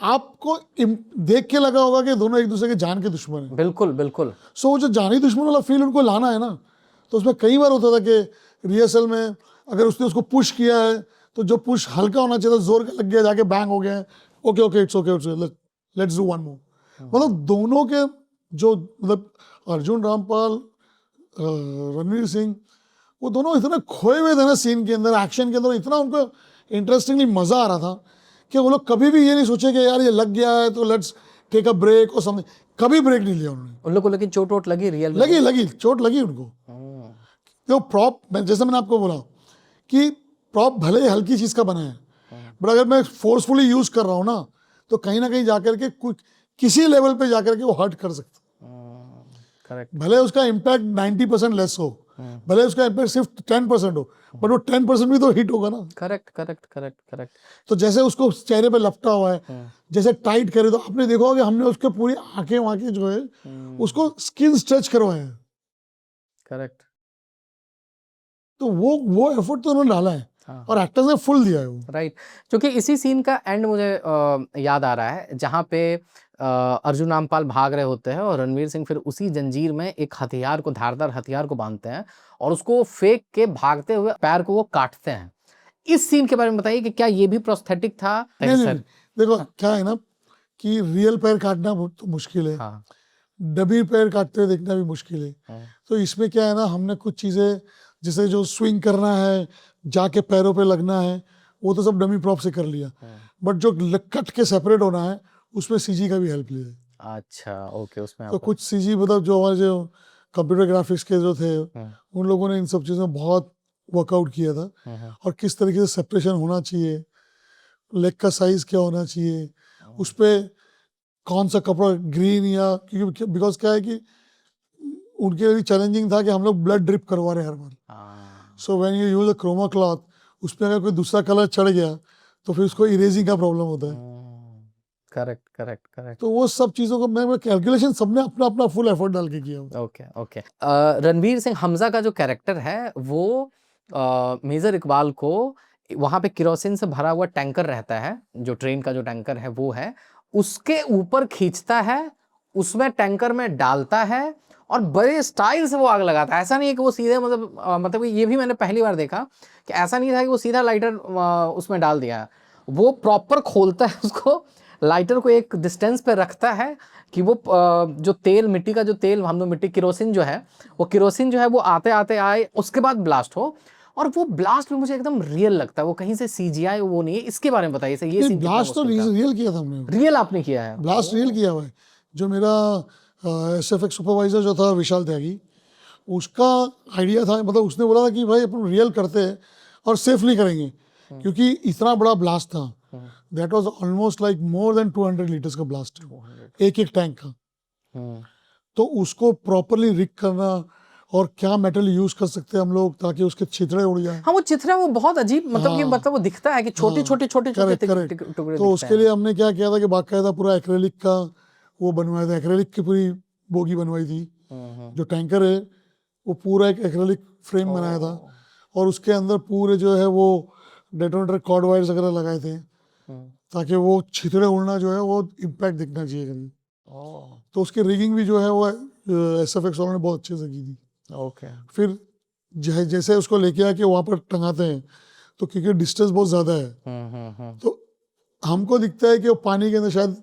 आपको देख के लगा होगा कि दोनों एक दूसरे के जान के दुश्मन है। बिल्कुल बिल्कुल। सो वो जो जानी दुश्मन वाला फील उनको लाना है ना, तो उसमें कई बार होता था कि रिहर्सल में अगर उसने उसको पुश किया है तो जो पुश हल्का होना चाहिए था जोर का लग गया, जाके बैंग हो गया, okay okay it's okay let's do one more. मतलब दोनों के जो मतलब अर्जुन रामपाल रणवीर सिंह, वो दोनों इतना खोए हुए थे ना सीन के अंदर, एक्शन के अंदर, इतना उनको इंटरेस्टिंगली मजा आ रहा था कि वो लोग कभी भी ये नहीं सोचे कि यार ये लग गया है तो लेट्स टेक अ ब्रेक और समथिंग। कभी ब्रेक नहीं लिया उन्होंने। उन लोग को लेकिन चोट वोट लगी रियल में? लगी चोट लगी उनको। तो प्रॉप, जैसे मैंने आपको बोला कि प्रॉप भले ही हल्की चीज का बना है, बट अगर मैं फोर्सफुली यूज कर रहा हूँ ना, तो कहीं ना कहीं जाकर के किसी लेवल पे जाकर के वो हर्ट कर सकता है। करेक्ट। भले उसका इम्पैक्ट 90% लेस हो, भले उसका इम्पैक्ट सिर्फ 10% हो, बट वो 10% भी तो हिट होगा ना। Correct correct correct correct. तो जैसे उसको चेहरे पे लपटा हुआ है, जैसे टाइट करे, तो आपने देखा होगा हमने उसके पूरी आंखें वाँखें जो है उसको स्किन स्ट्रेच करवाया है। करेक्ट। तो वो एफर्ट तो उन्होंने डाला है, और एक्टर्स ने फुल दिया है वो। राइट। क्योंकि इसी सीन का एंड मुझे याद आ रहा है जहाँ पे अर्जुन रामपाल भाग रहे होते हैं और रणवीर सिंह फिर उसी जंजीर में एक हथियार को, धारदार हथियार को बांधते हैं और उसको फेंक के भागते हुए पैर को वो काटते हैं। इस सीन के बारे में बताइए कि क्या ये भी प्रोस्थेटिक था? नहीं, देखो क्या है ना कि रियल पैर काटना तो मुश्किल है, हाँ डमी पैर काटते हुए देखना भी मुश्किल है। तो इसमें क्या है ना, हमने कुछ चीजें जैसे जो स्विंग करना है, जाके पैरों पे लगना है, वो तो सब डमी प्रॉप से कर लिया। बट जो कट के सेपरेट होना है उसमें सीजी का भी हेल्प लिया है। अच्छा, ओके, उसमें तो आपका कुछ सीजी मतलब जो हमारे जो कंप्यूटर ग्राफिक्स के जो थे उन लोगों ने इन सब चीज़ों में बहुत वर्कआउट किया था, और किस तरीके से सेपरेशन होना चाहिए, लेग का साइज क्या होना चाहिए, उस पर कौन सा कपड़ा ग्रीन या, क्योंकि बिकॉज क्या है कि उनके लिए चैलेंजिंग था कि हम लोग ब्लड ड्रिप करवा रहे हैं हर बार। हाँ, so when you use a chroma cloth, उस पर अगर कोई दूसरा कलर चढ़ गया तो फिर उसको इरेजिंग का प्रॉब्लम होता है। Correct correct correct. तो वो सब चीज़ों को मैं कैलकुलेशन सबने अपना अपना फुल एफर्ट डाल के किया। Okay okay. रणवीर सिंह हमजा का जो कैरेक्टर है वो मेजर इकबाल को वहां पे केरोसिन से भरा हुआ टैंकर रहता है, जो ट्रेन का जो टैंकर है वो है, उसके ऊपर खींचता है, उसमें टैंकर में डालता है और बड़े स्टाइल से वो आग लगाता है। ऐसा नहीं है कि वो सीधे मतलब ये भी मैंने पहली बार देखा कि ऐसा नहीं था कि वो सीधा लाइटर उसमें डाल दिया, वो प्रॉपर खोलता है उसको, लाइटर को एक डिस्टेंस पे रखता है कि वो जो तेल, मिट्टी का जो तेल, हम लोग मिट्टी केरोसिन जो है, वो केरोसिन जो है वो आते आते आए, उसके बाद ब्लास्ट हो। और वो ब्लास्ट भी मुझे एकदम रियल लगता है, वो कहीं से सीजीआई वो नहीं है। इसके बारे में बताइए सर, ये सीन ब्लास्ट तो रियल किया था हमने, रियल आपने किया है? ब्लास्ट रियल किया हुआ है। जो मेरा एसएफएक्स सुपरवाइजर जो था विशाल त्यागी, उसका आइडिया था, मतलब उसने बोला था कि भाई अपन रियल करते हैं और सेफली करेंगे, क्योंकि इतना बड़ा ब्लास्ट था। That was almost like more than 200 litres का ब्लास्ट, एक एक टैंक का। तो उसको प्रॉपरली रिग करना, और क्या मेटल यूज कर सकते हैं हम लोग ताकि उसके छितड़े उड़ जाए। हाँ, वो चित्रा वो बहुत अजीब, मतलब कि हाँ, मतलब वो दिखता है कि छोटे छोटे छोटे छोटे करेक्ट। टुकड़े तो उसके लिए हमने क्या किया था कि बाकायदा पूरा एक्रेलिक का वो बनवाया था, एक्रेलिक की पूरी बोगी बनवाई थी। जो टैंकर है वो पूरा एक एक्रेलिक फ्रेम बनाया था, और उसके अंदर पूरे जो है वो डेटोनेटर कॉर्ड वायर्स वगैरह लगाए थे, ताकि वो छितड़े उड़ना जो है वो इम्पैक्ट दिखना चाहिए कभी। तो उसकी रिगिंग भी जो है वो एसएफएक्स वालों ने बहुत अच्छे से की थी। ओके। फिर जैसे उसको लेके आके वहाँ पर टंगाते हैं, तो क्योंकि डिस्टेंस बहुत ज़्यादा है, तो हमको दिखता है कि वो पानी के अंदर शायद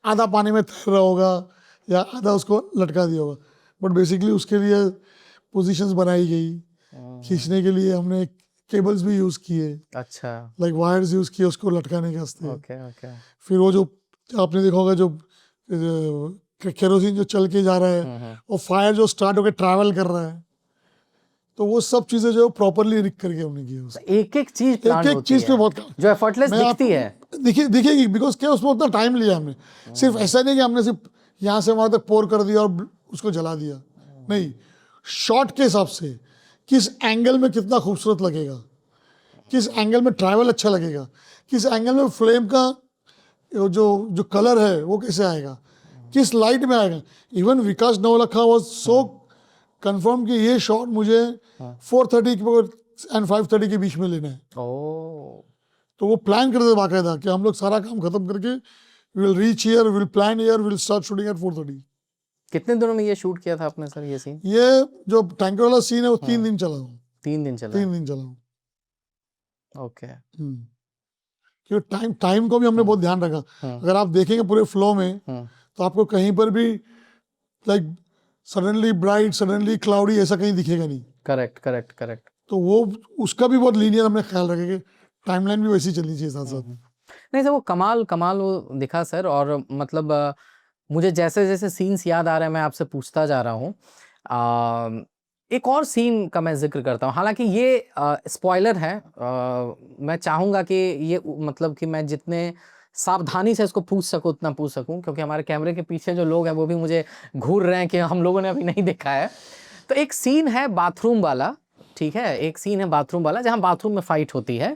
आधा पानी में तैर रहा होगा या आधा उसको लटका दिया होगा, बट बेसिकली उसके लिए पोजीशंस बनाई गई, खींचने के लिए हमने केबल्स भी यूज़ किए, अच्छा, लाइक वायर्स यूज़ किए उसको लटकाने के वास्ते। Okay okay. फिर वो जो आपने देखा होगा जो केरोसिन जो चल के जा रहा है, और फायर जो स्टार्ट होकर ट्रैवल कर रहा है, तो वो सब चीजें जो प्रॉपरली रिग करके हमने की है। एक एक चीज प्लान एक चीज पे बहुत काम, जो एफर्टलेस दिखती है, दिखेगी, बिकॉज क्या उसमें उतना टाइम लिया हमने। सिर्फ ऐसा नहीं कि हमने सिर्फ यहाँ से वहां तक पोर कर दिया और उसको जला दिया, नहीं, शॉट के हिसाब से किस एंगल में कितना खूबसूरत लगेगा, किस एंगल में ट्रैवल अच्छा लगेगा, किस एंगल में फ्लेम का जो कलर है वो कैसे आएगा, किस लाइट में आएगा। Even Vikas Navlakha was so confirm कि ये शॉट मुझे 4:30 एंड 5:30 के बीच में लेना है। तो वो प्लान करते थे बाकायदा कि हम लोग सारा काम खत्म करके will reach here, will plan here, will start shooting at 4:30। कितने दिनों में ये शूट किया था आपने सर ये सीन? ये जो टैंकर वाला सीन है वो 3 दिन चला हूँ। 3 दिन चला? 3 दिन चला हूँ। ओके। क्योंकि टाइम को भी हमने बहुत ध्यान रखा। अगर आप देखेंगे पूरे फ्लो में, तो आपको कहीं पर भी like suddenly bright, suddenly cloudy ऐसा कहीं दिखेगा नहीं। Correct correct correct. तो वो उसका भी बहुत लीनियर हमने ख्याल रखे कि टाइमलाइन भी वैसी चलनी चाहिए साथ साथ। नहीं सर, वो कमाल वो दिखा सर, और मतलब मुझे जैसे जैसे सीन्स याद आ रहे हैं मैं आपसे पूछता जा रहा हूँ। एक और सीन का मैं जिक्र करता हूँ, हालांकि ये स्पॉइलर है, मैं चाहूँगा कि ये मतलब कि मैं जितने सावधानी से इसको पूछ सकूँ उतना पूछ सकूँ, क्योंकि हमारे कैमरे के पीछे जो लोग हैं वो भी मुझे घूर रहे हैं कि हम लोगों ने अभी नहीं देखा है। तो एक सीन है बाथरूम वाला, ठीक है, एक सीन है बाथरूम वाला जहाँ बाथरूम में फाइट होती है,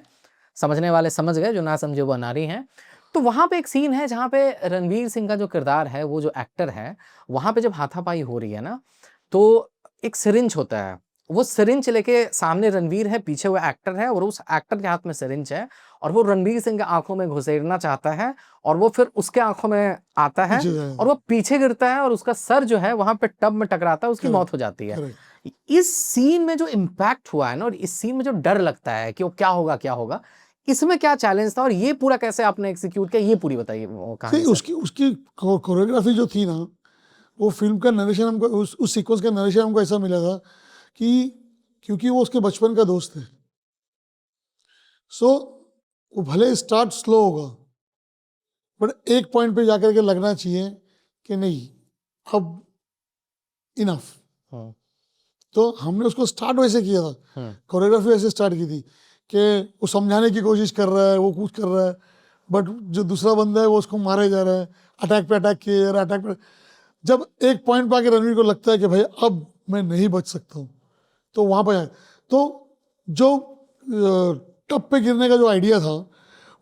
समझने वाले समझ गए, जो ना समझे वो अनारी हैं। तो वहाँ पे एक सीन है जहाँ पे रणवीर सिंह का जो किरदार है, वो जो एक्टर है, वहाँ पे जब हाथापाई हो रही है ना, तो एक सिरिंज होता है, वो सिरिंज लेके सामने रणवीर है, पीछे वो एक्टर है, और उस एक्टर के हाथ में सिरिंज है, और वो रणवीर सिंह के आंखों में घुसेड़ना चाहता है, और वो फिर उसके आंखों में आता है और वो पीछे गिरता है, और उसका सर जो है वहां पे टब में टकराता है, उसकी मौत हो जाती है। इस सीन में जो इम्पैक्ट हुआ है ना, और इस सीन में जो डर लगता है कि वो क्या होगा, इसमें क्या चैलेंज था और ये पूरा कैसे आपने एग्जीक्यूट किया, ये पूरी बताइए वो कहानी। उसकी कोरियोग्राफी जो थी ना, वो फिल्म का नरेशन हमको उस सीक्वेंस का नरेशन हमको ऐसा मिला था कि क्योंकि वो उसके बचपन का दोस्त है, सो वो भले स्टार्ट स्लो होगा बट एक पॉइंट पे जाकर के लगना चाहिए कि नहीं अब इनफ। हम्म, तो हमने उसको स्टार्ट वैसे किया था, कोरियोग्राफी वैसे स्टार्ट की थी कि वो समझाने की कोशिश कर रहा है, वो कुछ कर रहा है, बट जो दूसरा बंदा है वो उसको मारे जा रहा है, अटैक पे अटैक किए जा रहा है, अटैक पे। जब एक पॉइंट पे आके रणवीर को लगता है कि भाई अब मैं नहीं बच सकता हूँ, तो वहाँ पे आए। तो जो टप पे गिरने का जो आइडिया था,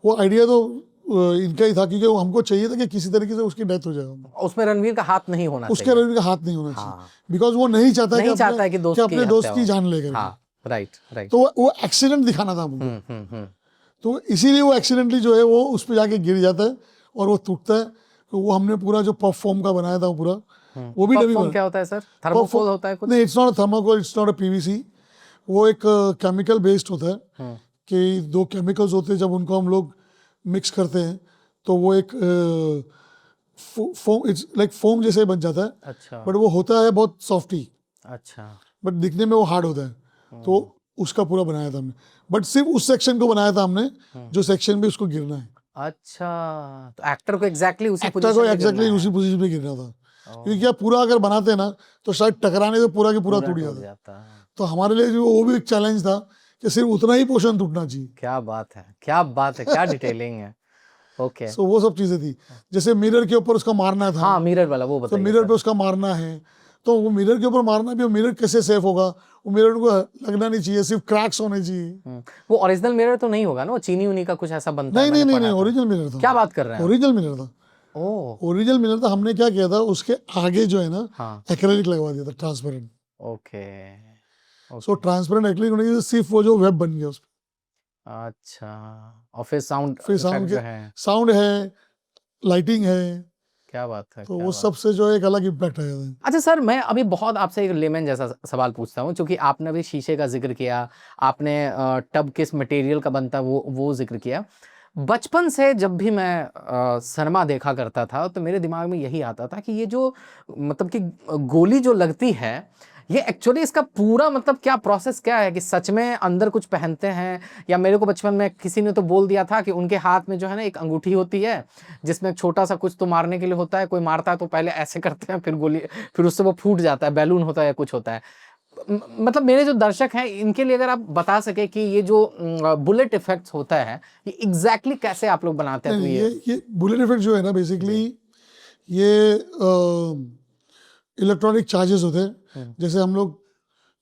वो आइडिया तो इनका ही था, क्योंकि वो हमको चाहिए था कि किसी तरीके से उसकी डेथ हो जाए, उसमें रणवीर का हाथ नहीं होना उसके चाहिए। रणवीर का हाथ नहीं होना हाँ। चाहिए, बिकॉज वो नहीं चाहता नहीं कि चाहता है कि दोस्त की अपने दोस्त हत्या की हो। जान ले करके। हाँ, राइट राइट। तो वो एक्सीडेंट दिखाना था हमको। हम्म। तो इसीलिए वो एक्सीडेंटली जो है वो उस पर जाके गिर जाता है और वो टूटता है। तो वो हमने पूरा जो पफ फॉर्म का बनाया था पूरा, वो भी डमी परफॉर्म क्या होता है सर? थर्मोकोल होता है कुछ? नहीं, it's not thermocol, it's not a PVC. वो एक केमिकल बेस्ड होता है कि दो केमिकल्स होते हैं, जब उनको हम लोग मिक्स करते हैं तो वो एक फोम, इट्स लाइक फोम जैसे बन जाता है। अच्छा बट वो होता है बहुत सॉफ्टी, अच्छा। बट दिखने में वो हार्ड होता है। तो उसका पूरा बनाया था हमने, बट सिर्फ उस सेक्शन को बनाया था हमने जो सेक्शन पे उसको गिरना है। अच्छा, तो एक्टर को एग्जैक्टली उसी एक्टर पोजीशन को पे एग्जैक्टली गिरना उसी है। पोजीशन पे गिरना था, क्योंकि आप पूरा अगर बनाते ना तो शायद टकराने से पूरा की पूरा पूरा टूट टूट जाता। जाता है। तो हमारे लिए जो वो भी एक चैलेंज था कि सिर्फ उतना ही पोर्शन टूटना चाहिए। क्या बात है, क्या बात है, क्या डिटेलिंग है। ओके। सो वो सब चीजें थी, जैसे मिरर के ऊपर उसका मारना था। हाँ, मिरर वाला वो तो बताइए मिरर सर। पे उसका मारना है, तो वो मिरर के ऊपर मारना भी, वो मिरर कैसे सेफ होगा, वो मिरर को लगना नहीं चाहिए, सिर्फ क्रैक्स होने चाहिए। वो ओरिजिनल मिरर तो नहीं होगा ना, वो चीनी उनी का कुछ ऐसा बनता है, नहीं नहीं मैंने नहीं पढ़ा नहीं, था। ओरिजिनल मिरर था। क्या बात कर रहे हैं? ओरिजिनल मिरर था, ओह ओरिजिनल मिरर था। हमने क्या किया था, उसके आगे जो है ना हाँ, एक्रेलिक लगवा दिया था, transparent. Okay so transparent acrylic होने की सिर्फ वो जो वेब बन गया उस अच्छा। और फिर साउंड फिर इफेक्ट जो है, साउंड है, लाइटिंग है, क्या बात है, तो क्या वो बात। सबसे जो है एक अलग इम्पैक्ट आया था। अच्छा सर, मैं अभी बहुत आपसे एक लेमन जैसा सवाल पूछता हूँ, क्योंकि आपने भी शीशे का जिक्र किया, आपने टब किस मटेरियल का बनता है वो जिक्र किया। बचपन से जब भी मैं सिनेमा देखा करता था तो मेरे दिमाग में यही आता था कि ये जो मतलब कि गोली जो लगती है, ये एक्चुअली इसका पूरा मतलब क्या प्रोसेस क्या है, कि सच में अंदर कुछ पहनते हैं, या मेरे को बचपन में किसी ने तो बोल दिया था कि उनके हाथ में जो है ना एक अंगूठी होती है जिसमें छोटा सा कुछ तो मारने के लिए होता है, कोई मारता है तो पहले ऐसे करते हैं, फिर गोली, फिर उससे वो फूट जाता है, बैलून होता है या कुछ होता है। मतलब मेरे जो दर्शक हैं इनके लिए अगर आप बता सके कि ये जो बुलेट इफेक्ट्स होता है ये एग्जैक्टली कैसे आप लोग बनाते हैं, तो नहीं, ये ये बुलेट इफेक्ट जो है ना, बेसिकली ये इलेक्ट्रॉनिक चार्जेस होते हैं। जैसे हम लोग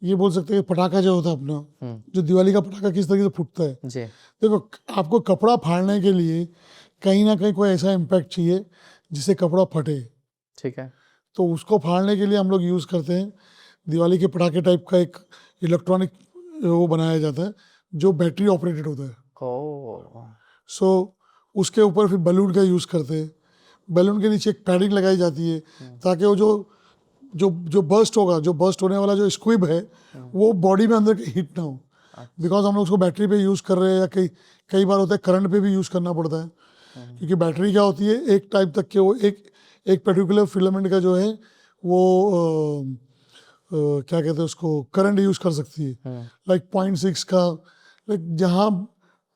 ये बोल सकते हैं कि पटाखा जो होता है अपना, जो दिवाली का पटाखा किस तरीके से फूटता है। जी देखो, आपको कपड़ा फाड़ने के लिए कहीं ना कहीं कोई ऐसा इम्पैक्ट चाहिए जिससे कपड़ा फटे। ठीक है। तो उसको फाड़ने के लिए हम लोग यूज़ करते हैं दिवाली के पटाखे टाइप का एक इलेक्ट्रॉनिक वो बनाया जाता है जो बैटरी ऑपरेटेड होता है। ओ सो उसके ऊपर फिर बलून का यूज़ करते हैं। बलून के नीचे एक पैडिंग लगाई जाती है ताकि वो जो बर्स्ट होगा, जो बर्स्ट होने वाला जो स्क्विब है, वो बॉडी में अंदर हिट ना हो। बिकॉज हम लोग उसको बैटरी पे यूज़ कर रहे हैं, या कई बार होता है करंट पे भी यूज़ करना पड़ता है, क्योंकि बैटरी क्या होती है, एक टाइप तक के वो एक पर्टिकुलर फिलामेंट का जो है वो क्या कहते हैं उसको, करंट यूज़ कर सकती है। लाइक 0.6 का, लाइक जहाँ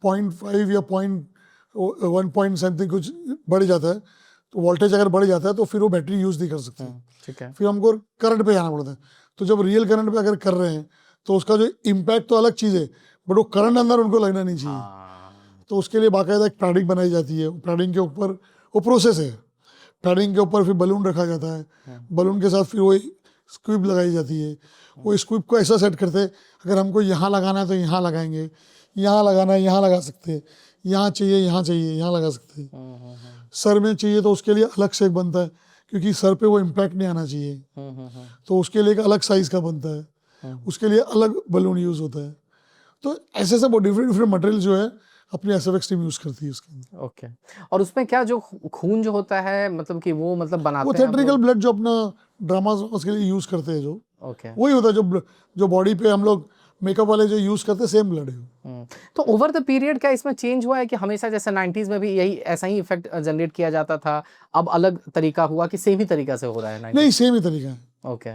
0.5 या 1 पॉइंट समथिंग कुछ बढ़ जाता है, तो वोल्टेज अगर बढ़ जाता है तो फिर वो बैटरी यूज़ नहीं कर सकती। ठीक है। फिर हमको करंट पे जाना पड़ता है। तो जब रियल करंट पे अगर कर रहे हैं तो उसका जो इम्पैक्ट तो अलग चीज़ है, बट वो करंट अंदर उनको लगना नहीं चाहिए। तो उसके लिए बाकायदा एक पैडिंग बनाई जाती है। पैडिंग के ऊपर वो प्रोसेस है, पैडिंग के ऊपर फिर बलून रखा जाता है, बलून के साथ फिर वो स्क्विब लगाई जाती है। वो स्क्विब को ऐसा सेट करते हैं, अगर हमको यहाँ लगाना है तो यहाँ लगाएंगे, यहाँ लगाना है यहाँ लगा सकते हैं, यहाँ चाहिए यहाँ लगा सकते हैं। सर में चाहिए तो उसके लिए अलग से एक बनता है, क्योंकि सर पे वो इम्पैक्ट नहीं आना चाहिए, तो उसके लिए एक अलग साइज का बनता है, उसके लिए अलग बलून यूज़ होता है। तो ऐसे सब डिफरेंट मटेरियल जो है अपनी एसएफएक्स टीम यूज़ करती है उसके अंदर। ओके। और उसमें क्या जो खून जो होता है, मतलब कि वो मतलब बनाते वो हैं आप थिएट्रिकल लोग? ब्लड जो अपना ड्रामा के लिए यूज़ करते हैं, जो ओके। वही होता है जो बॉडी पे हम लोग मेकअप वाले जो यूज़ करते हैं, सेम ब्लड है। तो ओवर द पीरियड क्या इसमें चेंज हुआ है कि हमेशा जैसे 90s में भी यही ऐसा ही इफेक्ट जनरेट किया जाता था, अब अलग तरीका हुआ कि सेम ही तरीका से हो रहा है 90s? नहीं, सेम ही तरीका है। ओके।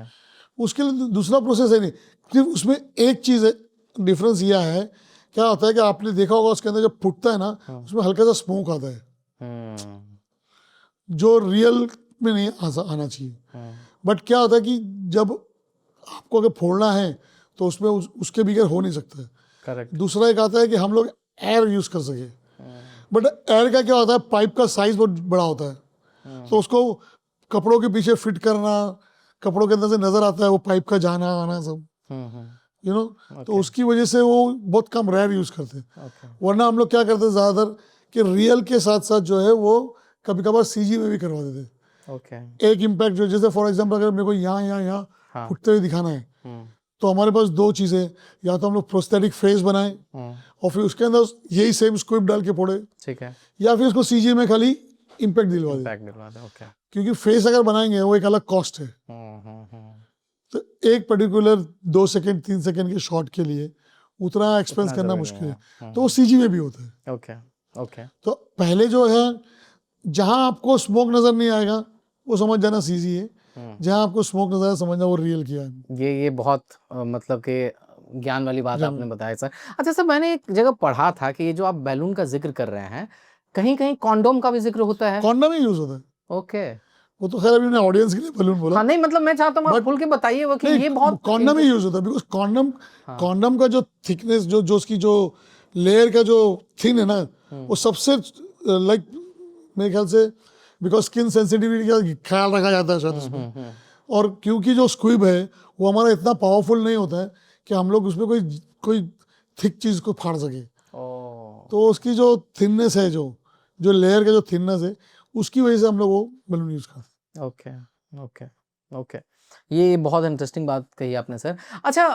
उसके लिए दूसरा प्रोसेस है नहीं, सिर्फ उसमें एक चीज़ है, डिफरेंस यह है, क्या होता है कि आपने देखा होगा उसके अंदर जब फुटता है ना, उसमें हल्का सा स्मोक आता है। जो रियल में नहीं आना चाहिए। बट क्या होता है कि जब आपको अगर फोड़ना है तो उसमें उसके बगैर हो नहीं सकता है। करेक्ट। दूसरा एक आता है कि हम लोग एयर यूज कर सके, बट एयर का क्या होता है, पाइप का साइज बहुत बड़ा होता है, तो उसको कपड़ों के पीछे फिट करना, कपड़ों के अंदर से नजर आता है वो पाइप का जाना आना सब, यू नो, तो उसकी वजह से वो बहुत कम रेयर यूज करते हैं। वरना हम लोग क्या करते हैं ज्यादातर कि रियल के साथ साथ जो है वो कभी कभार सीजी में भी करवा देते हैं। एक इम्पैक्ट जो, जैसे फॉर एग्जाम्पल अगर मेरे को यहाँ फुटते हुए दिखाना है तो हमारे पास दो चीजें, या तो हम लोग प्रोस्थेटिक फेस बनाएं और फिर उसके अंदर यही सेम स्क्विब डाल के फोड़े, ठीक है, या फिर उसको सीजी में खाली इम्पैक्ट दिलवा दें। क्योंकि फेस अगर बनाएंगे वो एक अलग कॉस्ट है, तो एक पर्टिकुलर 2 सेकंड 3 सेकंड के शॉट के लिए उतना एक्सपेंस करना मुश्किल है, तो वो सीजी में भी होता है। ओके। तो पहले जो है जहां आपको स्मोक नजर नहीं आएगा वो समझ जाना सीजी है, जहां आपको स्मोक नजर आए समझना वो रियल किया है। ये बहुत मतलब कि ज्ञान वाली बात आपने बताया सर। अच्छा सर, मैंने एक जगह पढ़ा था कि ये जो आप बैलून का जिक्र कर रहे हैं, कहीं कहीं कॉन्डोम का भी जिक्र होता है। कॉन्डम ही यूज होता है। ओके, वो तो खैर अभी मैंने ऑडियंस के लिए बैलून बोला। हाँ नहीं, मतलब मैं चाहता हूँ आप खुल के बताइए वो कि ये बहुत कॉन्डम ही यूज होता है, बिकॉज कॉन्डम का जो थिकनेस, जो उसकी जो लेयर का जो थिन है ना, वो सबसे लाइक मेरे ख्याल से बिकॉज स्किन सेंसिटिविटी का ख्याल रखा जाता है शायद उसमें, और क्योंकि जो स्क्विब है वो हमारा इतना पावरफुल नहीं होता है कि हम लोग उसमें कोई थिक चीज को फाड़ सके। तो उसकी जो थिननेस है, जो लेयर का जो थिननेस है, उसकी वजह से हम लोग वो बैलून यूज करते हैं। ओके, ये बहुत इंटरेस्टिंग बात कही आपने सर। अच्छा,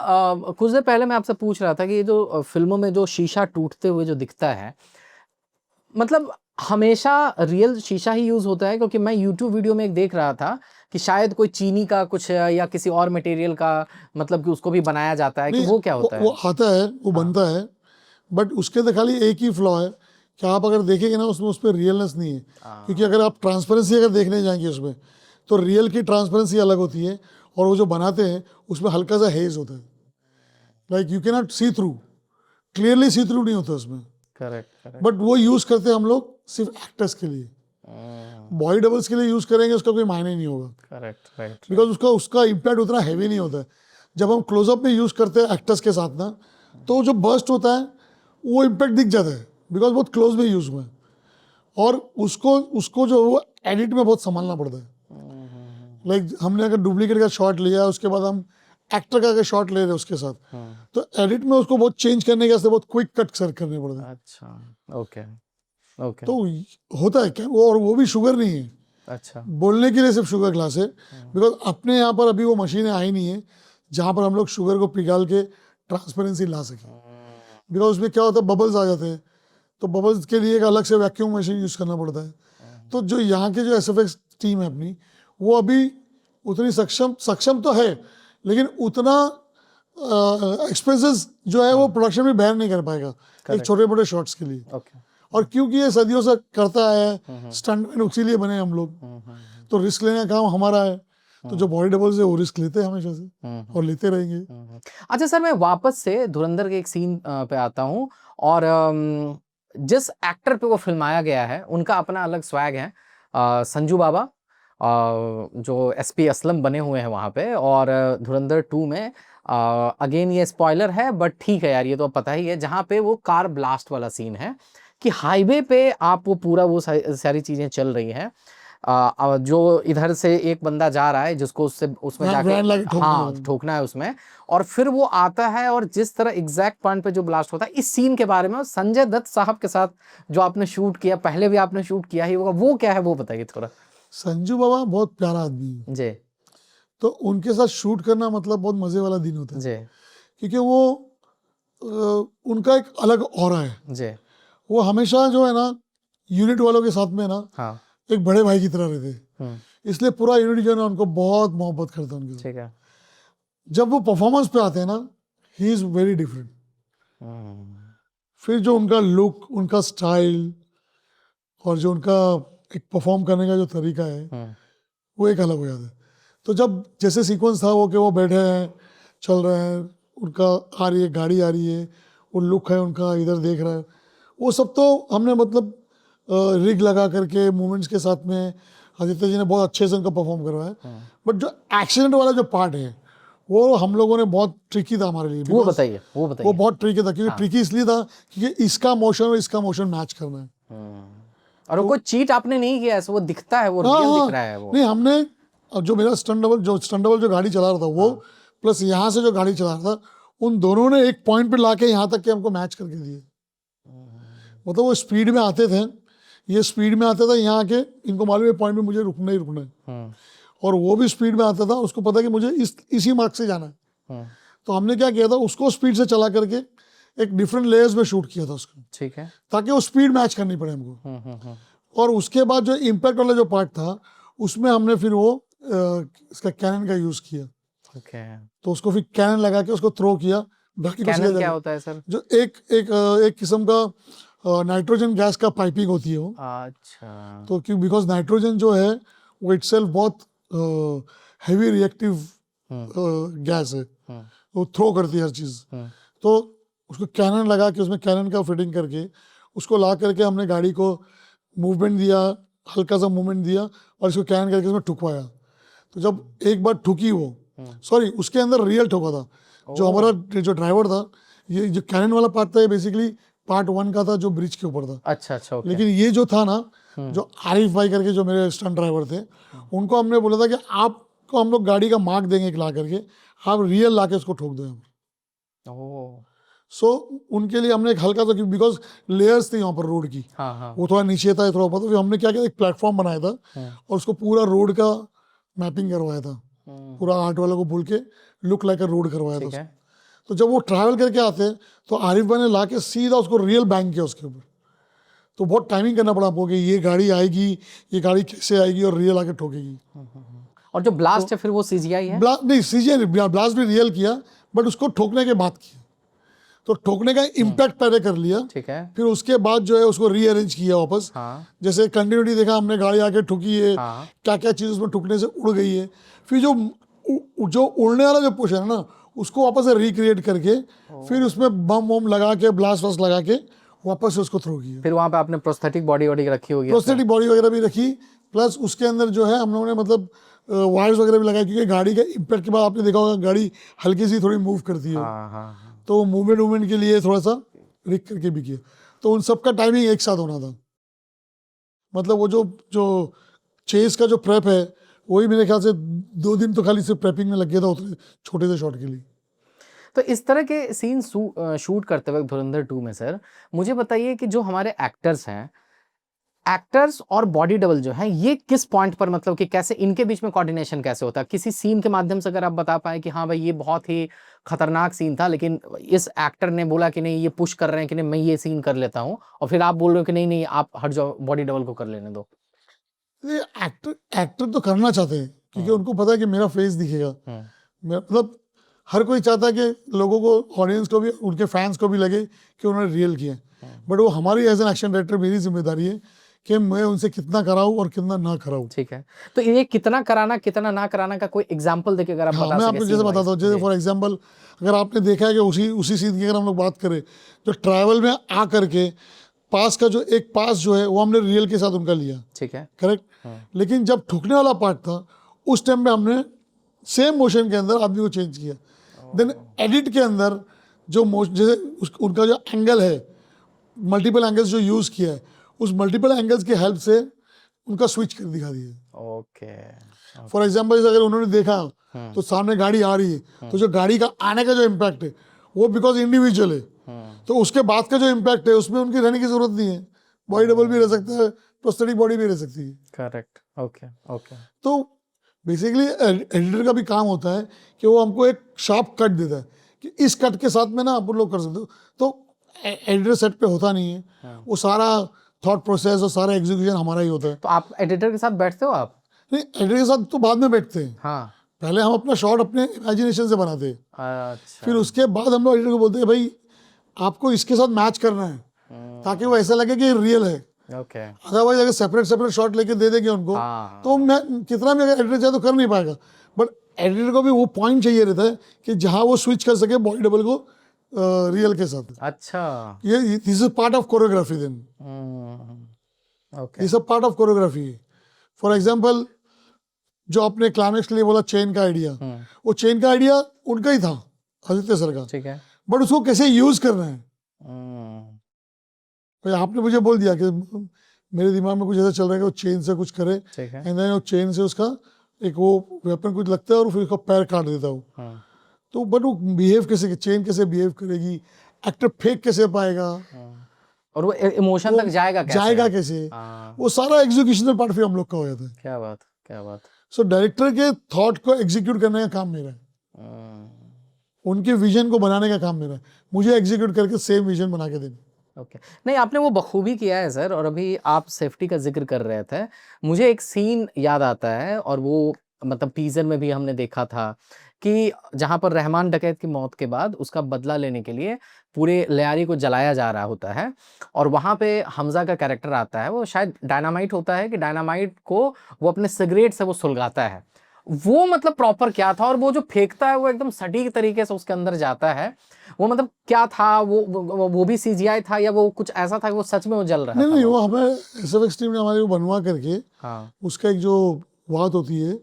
कुछ देर पहले मैं आपसे पूछ रहा था कि ये जो फिल्मों में जो शीशा टूटते हुए जो दिखता है, मतलब हमेशा रियल शीशा ही यूज होता है? क्योंकि मैं यूट्यूब वीडियो में एक देख रहा था कि शायद कोई चीनी का कुछ या किसी और मटेरियल का, मतलब कि उसको भी बनाया जाता है, कि वो क्या होता है? वो आता है, वो बनता है, बट उसके अंदर खाली एक ही फ्लॉ है कि आप अगर देखेंगे ना उसमें, उस पर रियलनेस नहीं है। क्योंकि अगर आप ट्रांसपेरेंसी अगर देखने जाएंगे उसमें, तो रियल की ट्रांसपेरेंसी अलग होती है और वो जो बनाते हैं उसमें हल्का सा हेज होता है, like you can not see through, clearly see through नहीं होता उसमें। करेक्ट। बट वो यूज करते हैं हम लोग सिर्फ एक्टर्स के लिए, बॉडी डबल्स के लिए यूज करेंगे उसका कोई मायने नहीं होगा। करेक्ट। बिकॉज उसका इम्पैक्ट उतना हैवी नहीं होता है। जब हम क्लोजअप में यूज करते हैं एक्टर्स के साथ ना, तो जो बर्स्ट होता है वो इम्पैक्ट दिख जाता है, बिकॉज बहुत क्लोज में यूज हुआ है, और उसको जो वो एडिट में बहुत संभालना पड़ता है। लाइक हमने अगर डुप्लीकेट का शॉट लिया, उसके बाद हम एक्टर का अगर शॉट ले रहे हैं उसके साथ, तो एडिट में उसको बहुत चेंज करने के वास्ते बहुत क्विक कट सर करने पड़ते हैं। अच्छा, ओके। तो होता है क्या वो, और वो भी शुगर नहीं है। अच्छा, बोलने के लिए सिर्फ शुगर ग्लास है, बिकॉज अपने यहाँ पर अभी वो मशीनें आई नहीं है जहाँ पर हम लोग शुगर को पिघाल के ट्रांसपेरेंसी ला सकें। बिकॉज उसमें क्या होता है, बबल्स आ जाते हैं, तो बबल्स के लिए एक अलग से वैक्यूम मशीन यूज करना पड़ता है। तो जो यहाँ के जो SFX टीम है अपनी, वो अभी उतनी सक्षम तो है, लेकिन उतना एक्सपेंसेस जो है वो प्रोडक्शन में बैर नहीं कर पाएगा एक छोटे मोटे शॉट्स के लिए। और क्योंकि ये सदियों से करता है, स्टंटमैन उसी लिए बने हम लोग, तो रिस्क लेने का काम हमारा है। तो जो बॉडी डबल्स है वो रिस्क लेते हैं हमेशा से, और लेते रहेंगे। अच्छा सर, मैं वापस से धुरंधर के एक सीन पे आता हूँ, और जिस एक्टर पे वो फिल्माया गया है उनका अपना अलग स्वैग है। संजू बाबा जो SP असलम बने हुए हैं वहाँ पे, और धुरंधर 2 में अगेन ये स्पॉइलर है बट ठीक है यार, ये तो पता ही है, जहाँ पे वो कार ब्लास्ट वाला सीन है कि हाईवे पे आप वो पूरा वो सारी चीज़ें चल रही हैं, जो इधर से एक बंदा जा रहा है जिसको उसमें जाके ठोकना है उसमें, और फिर वो आता है और जिस तरह एग्जैक्ट पॉइंट पे जो ब्लास्ट होता है, इस सीन के बारे में संजय दत्त साहब के साथ जो आपने शूट किया, पहले भी आपने शूट किया ही होगा, वो क्या है वो बताइए थोड़ा। संजू बाबा बहुत प्यारा आदमी है जी, तो उनके साथ शूट करना मतलब बहुत मजे वाला दिन होता है जी, क्योंकि वो उनका एक अलग ऑरा है जी। वो हमेशा जो है ना यूनिट वालों के साथ में ना हाँ, एक बड़े भाई की तरह रहते, इसलिए पूरा यूनिट जो है ना उनको बहुत मोहब्बत करता है उनके साथ। ठीक है। जब वो परफॉर्मेंस पे आते हैं ना, ही इज वेरी डिफरेंट। फिर जो उनका लुक, उनका स्टाइल, और जो उनका एक परफॉर्म करने का जो तरीका है वो एक अलग हो जाता है। तो जब जैसे सीक्वेंस था वो कि वो बैठे हैं, चल रहे हैं, उनका आ रही है गाड़ी, आ रही है, वो लुक है उनका, इधर देख रहा है, वो सब तो हमने मतलब रिग लगा करके मूवमेंट्स के साथ में आदित्य जी ने बहुत अच्छे से उनका परफॉर्म करवाया। बट जो एक्सीडेंट वाला जो पार्ट है वो हम लोगों ने बहुत ट्रिकी था हमारे लिए। वो because बताइए, वो वो बताइए। बहुत ट्रिकी था, क्योंकि ट्रिकी इसलिए था क्योंकि इसका मोशन और इसका मोशन मैच करना है। और वो कोई चीट आपने नहीं किया, ऐसे वो दिखता है, वो रियल दिख रहा है वो। नहीं, हमने जो मेरा स्टंट डबल जो गाड़ी चला रहा था वो प्लस यहाँ से जो गाड़ी चला रहा था, उन दोनों ने एक पॉइंट पे लाके यहाँ तक के हमको मैच करके दिए। मतलब वो स्पीड में आते थे, ये स्पीड में आता था, यहाँ आके इनको मालूम है पॉइंट पे मुझे रुकना ही रुकना है, और वो भी स्पीड में आता था, उसको पता कि मुझे इसी मार्क से जाना है। तो हमने क्या किया था, उसको स्पीड से चला करके एक डिफरेंट लेयर्स में शूट किया था उसको, ठीक है। ताकि वो स्पीड मैच करनी पड़े हमको। और उसके बाद जो इम्पैक्ट वाला जो पार्ट था उसमें हमने फिर वो इसका कैनन का यूज किया। ओके। तो उसको फिर कैनन लगा के उसको थ्रो किया। बाकी कैनन क्या होता है सर? जो एक किस्म का नाइट्रोजन गैस का पाइपिंग होती है वो। अच्छा। तो क्यों, बिकॉज नाइट्रोजन जो है वो इटसेल्फ बहुत हैवी रिएक्टिव गैस है, वो थ्रो करती है हर चीज़। तो उसको कैनन लगा के उसमें कैनन का फिटिंग करके उसको ला करके हमने गाड़ी को मूवमेंट दिया, हल्का सा मूवमेंट दिया और इसको कैनन करके उसमें ठुकवाया। तो जब एक बार ठुकी वो, सॉरी उसके अंदर रियल ठोका था। जो हमारा जो ड्राइवर था, ये जो कैनन वाला पार्ट था ये बेसिकली पार्ट 1 का था जो ब्रिज के ऊपर था। अच्छा अच्छा, ओके। लेकिन ये जो था ना, जो आरिफ भाई करके जो मेरे स्टंट ड्राइवर थे, उनको हमने बोला था कि आपको हम लोग गाड़ी का मार्क देंगे ला करके, आप रियल ला के उसको ठोक दो। सो उनके लिए हमने एक हल्का सा, बिकॉज लेयर्स थी यहाँ पर रोड की, वो थोड़ा नीचे था थोड़ा ऊपर, तो फिर हमने क्या किया, एक प्लेटफॉर्म बनाया था और उसको पूरा रोड का मैपिंग करवाया था, पूरा आर्ट वालों को बोल के लुक लाइक अ रोड करवाया था उसको। तो जब वो ट्रैवल करके आते हैं तो आरिफ भाई ने ला के सीधा उसको रियल बैंक किया उसके ऊपर। तो बहुत टाइमिंग करना पड़ा आपको कि ये गाड़ी आएगी, ये गाड़ी कैसे आएगी और रियल आके ठोकेगी। और जो ब्लास्ट है फिर वो सीजीआई है? नहीं, सीजीआई ब्लास्ट भी रियल किया, बट उसको ठोकने के बाद किया। तो ठोकने का इम्पैक्ट पहले कर लिया, ठीक है। फिर उसके बाद जो है उसको रीअरेंज किया वापस। जैसे कंटिन्यूटी देखा हमने, गाड़ी आके ठुकी है, क्या क्या चीज़ उसमें ठुकने से उड़ गई है, फिर जो उड़ने वाला जो पोर्शन है ना उसको वापस से रिक्रिएट करके फिर उसमें बम वम लगा के ब्लास्ट वास्ट लगा के वापस से उसको थ्रो किया। फिर वहाँ पे आपने प्रोस्थेटिक बॉडी वॉडी रखी होगी? प्रोस्थेटिक बॉडी वगैरह भी रखी, प्लस उसके अंदर जो है हम लोगों ने मतलब वायर्स वगैरह भी लगाए, क्योंकि गाड़ी का इम्पैक्ट के बाद आपने देखा होगा गाड़ी हल्की सी थोड़ी मूव करती है, तो मूवमेंट के लिए थोड़ा सा रिक करके भी किया। तो उन सब का टाइमिंग एक साथ होना था। मतलब वो जो चेस का जो प्रेप है वही मेरे ख्याल से 2 दिन तो खाली सिर्फ प्रेपिंग में लग गया था उतने छोटे से शॉट के लिए। तो इस तरह के सीन शूट करते वक्त धुरंधर 2 में सर, मुझे बताइए कि जो हमारे एक्टर्स हैं, एक्टर्स और बॉडी डबल जो है, ये किस पॉइंट पर, मतलब कि कैसे इनके बीच में कोऑर्डिनेशन कैसे होता है? किसी सीन के माध्यम से अगर आप बता पाए कि हाँ भाई ये बहुत ही खतरनाक सीन था, लेकिन इस एक्टर ने बोला कि नहीं ये पुश कर रहे हैं कि नहीं मैं ये सीन कर लेता हूँ, और फिर आप बोल रहे हो कि नहीं नहीं आप हट जाओ, बॉडी डबल को कर लेने दो। एक्टर तो करना चाहते हैं क्योंकि उनको पता है कि मेरा फेस दिखेगा। मतलब हर कोई चाहता है कि लोगों को, ऑडियंस को भी, उनके फैंस को भी लगे कि उन्होंने रियल किया। बट वो हमारी एज एन एक्शन डायरेक्टर मेरी जिम्मेदारी है कि मैं उनसे कितना कराऊं और कितना ना कराऊं। ठीक है। तो ये कितना कराना कितना ना कराना का कोई एग्जांपल देके अगर आप बता सकें। मैं आपको जैसे बताता हूँ, जैसे फॉर एग्जांपल अगर आपने देखा है कि उसी सीन की अगर हम लोग बात करें, जो ट्रैवल में आ करके पास का जो एक पास जो है वो हमने रियल के साथ उनका लिया, ठीक है, करेक्ट। लेकिन जब ठुकने वाला पार्ट था उस टाइम में हमने सेम मोशन के अंदर आदमी को चेंज किया। देन एडिट के अंदर जो जैसे उनका जो एंगल है, मल्टीपल एंगल्स जो यूज किया है, उस मल्टीपल एंगल्स की हेल्प से उनका स्विच कर दिखा दिया। ओके। फॉर एग्जांपल अगर उन्होंने देखा तो सामने गाड़ी आ रही है, तो जो गाड़ी का आने का जो इम्पैक्ट है वो बिकॉज इंडिविजुअल है, तो उसके बाद का जो इम्पैक्ट है उसमें उनकी रहने की जरूरत नहीं है। बॉडी डबल भी रह सकता है, प्रोस्थेटिक बॉडी भी रह सकती है। करेक्ट। Okay okay. तो बेसिकली एडिटर का भी काम होता है कि वो हमको एक शार्प कट देता है कि इस कट के साथ में ना आप लोग कर सकते हो। तो एडिटर सेट पे होता नहीं है, वो सारा थॉट प्रोसेस और सारा एग्जीक्यूशन हमारा ही होता है। तो आप एडिटर के साथ बैठते हो? आप नहीं, एडिटर के साथ तो बाद में बैठते हैं। हाँ, पहले हम अपना शॉट अपने इमेजिनेशन से बनाते हैं। अच्छा। फिर उसके बाद हम लोग एडिटर को बोलते हैं भाई आपको इसके साथ मैच करना है, ताकि वो ऐसा लगे कि रियल है। ओके। अदरवाइज अगर सेपरेट शॉट लेके दे देंगे उनको, तो मैं कितना भी अगर एडिटर चाहे तो कर नहीं पाएगा। बट एडिटर को भी वो पॉइंट चाहिए रहता है कि जहां वो स्विच कर सके बॉडी डबल को रियल के साथ। अच्छा, ये this is part of choreography. Then okay, ये सब पार्ट ऑफ कोरियोग्राफी है। फॉर एग्जाम्पल जो आपने क्लाइमेक्स के लिए बोला चेन का आइडिया, वो चेन का आइडिया उनका ही था, आदित्य सर का, ठीक है। बट उसको कैसे यूज करना है हम्म, भाई आपने मुझे बोल दिया कि मेरे दिमाग में कुछ ऐसा चल रहा है कि वो चेन से कुछ करे, ठीक है। एंड देन वो चेन से उसका एक वो वेपन कुछ लगता है और फिर उसका पैर काट देता है वो। हाँ, तो बट वो बिहेव कैसे, चेन कैसे बिहेव करेगी, एक्टर फेक कैसे पाएगा, हाँ। और वो इमोशन वो तक जाएगा कैसे? जाएगा कैसे, हाँ, वो सारा एग्जीक्यूशनल पार्ट फिर हम लोग का हो जाता है। क्या बात, क्या बात। सो डायरेक्टर के थॉट को एग्जीक्यूट करने का काम मेरा है, उनके विजन को बनाने का काम मेरा है, मुझे एग्जीक्यूट करके सेम विजन बना के देना। ओके, नहीं आपने वो बखूबी किया है सर। और अभी आप सेफ्टी का जिक्र कर रहे थे, मुझे एक सीन याद आता है, और वो मतलब टीजर में भी हमने देखा था कि जहां पर रहमान डकैत की मौत के बाद उसका बदला लेने के लिए पूरे लियारी को जलाया जा रहा होता है, और वहां पे हमजा का कैरेक्टर आता है, वो शायद डायनामाइट होता है कि डायनामाइट को वो अपने सिगरेट से वो सुलगाता है। वो मतलब प्रॉपर क्या था, और वो जो फेंकता है वो एकदम सटीक तरीके से उसके अंदर जाता है, वो मतलब क्या था? वो भी सीजीआई था या वो कुछ ऐसा था कि वो सच में वो जल रहा नहीं था? नहीं, वो हमें एसएफएक्स टीम ने हमारे वो बनवा करके हाँ, उसका एक जो बात होती है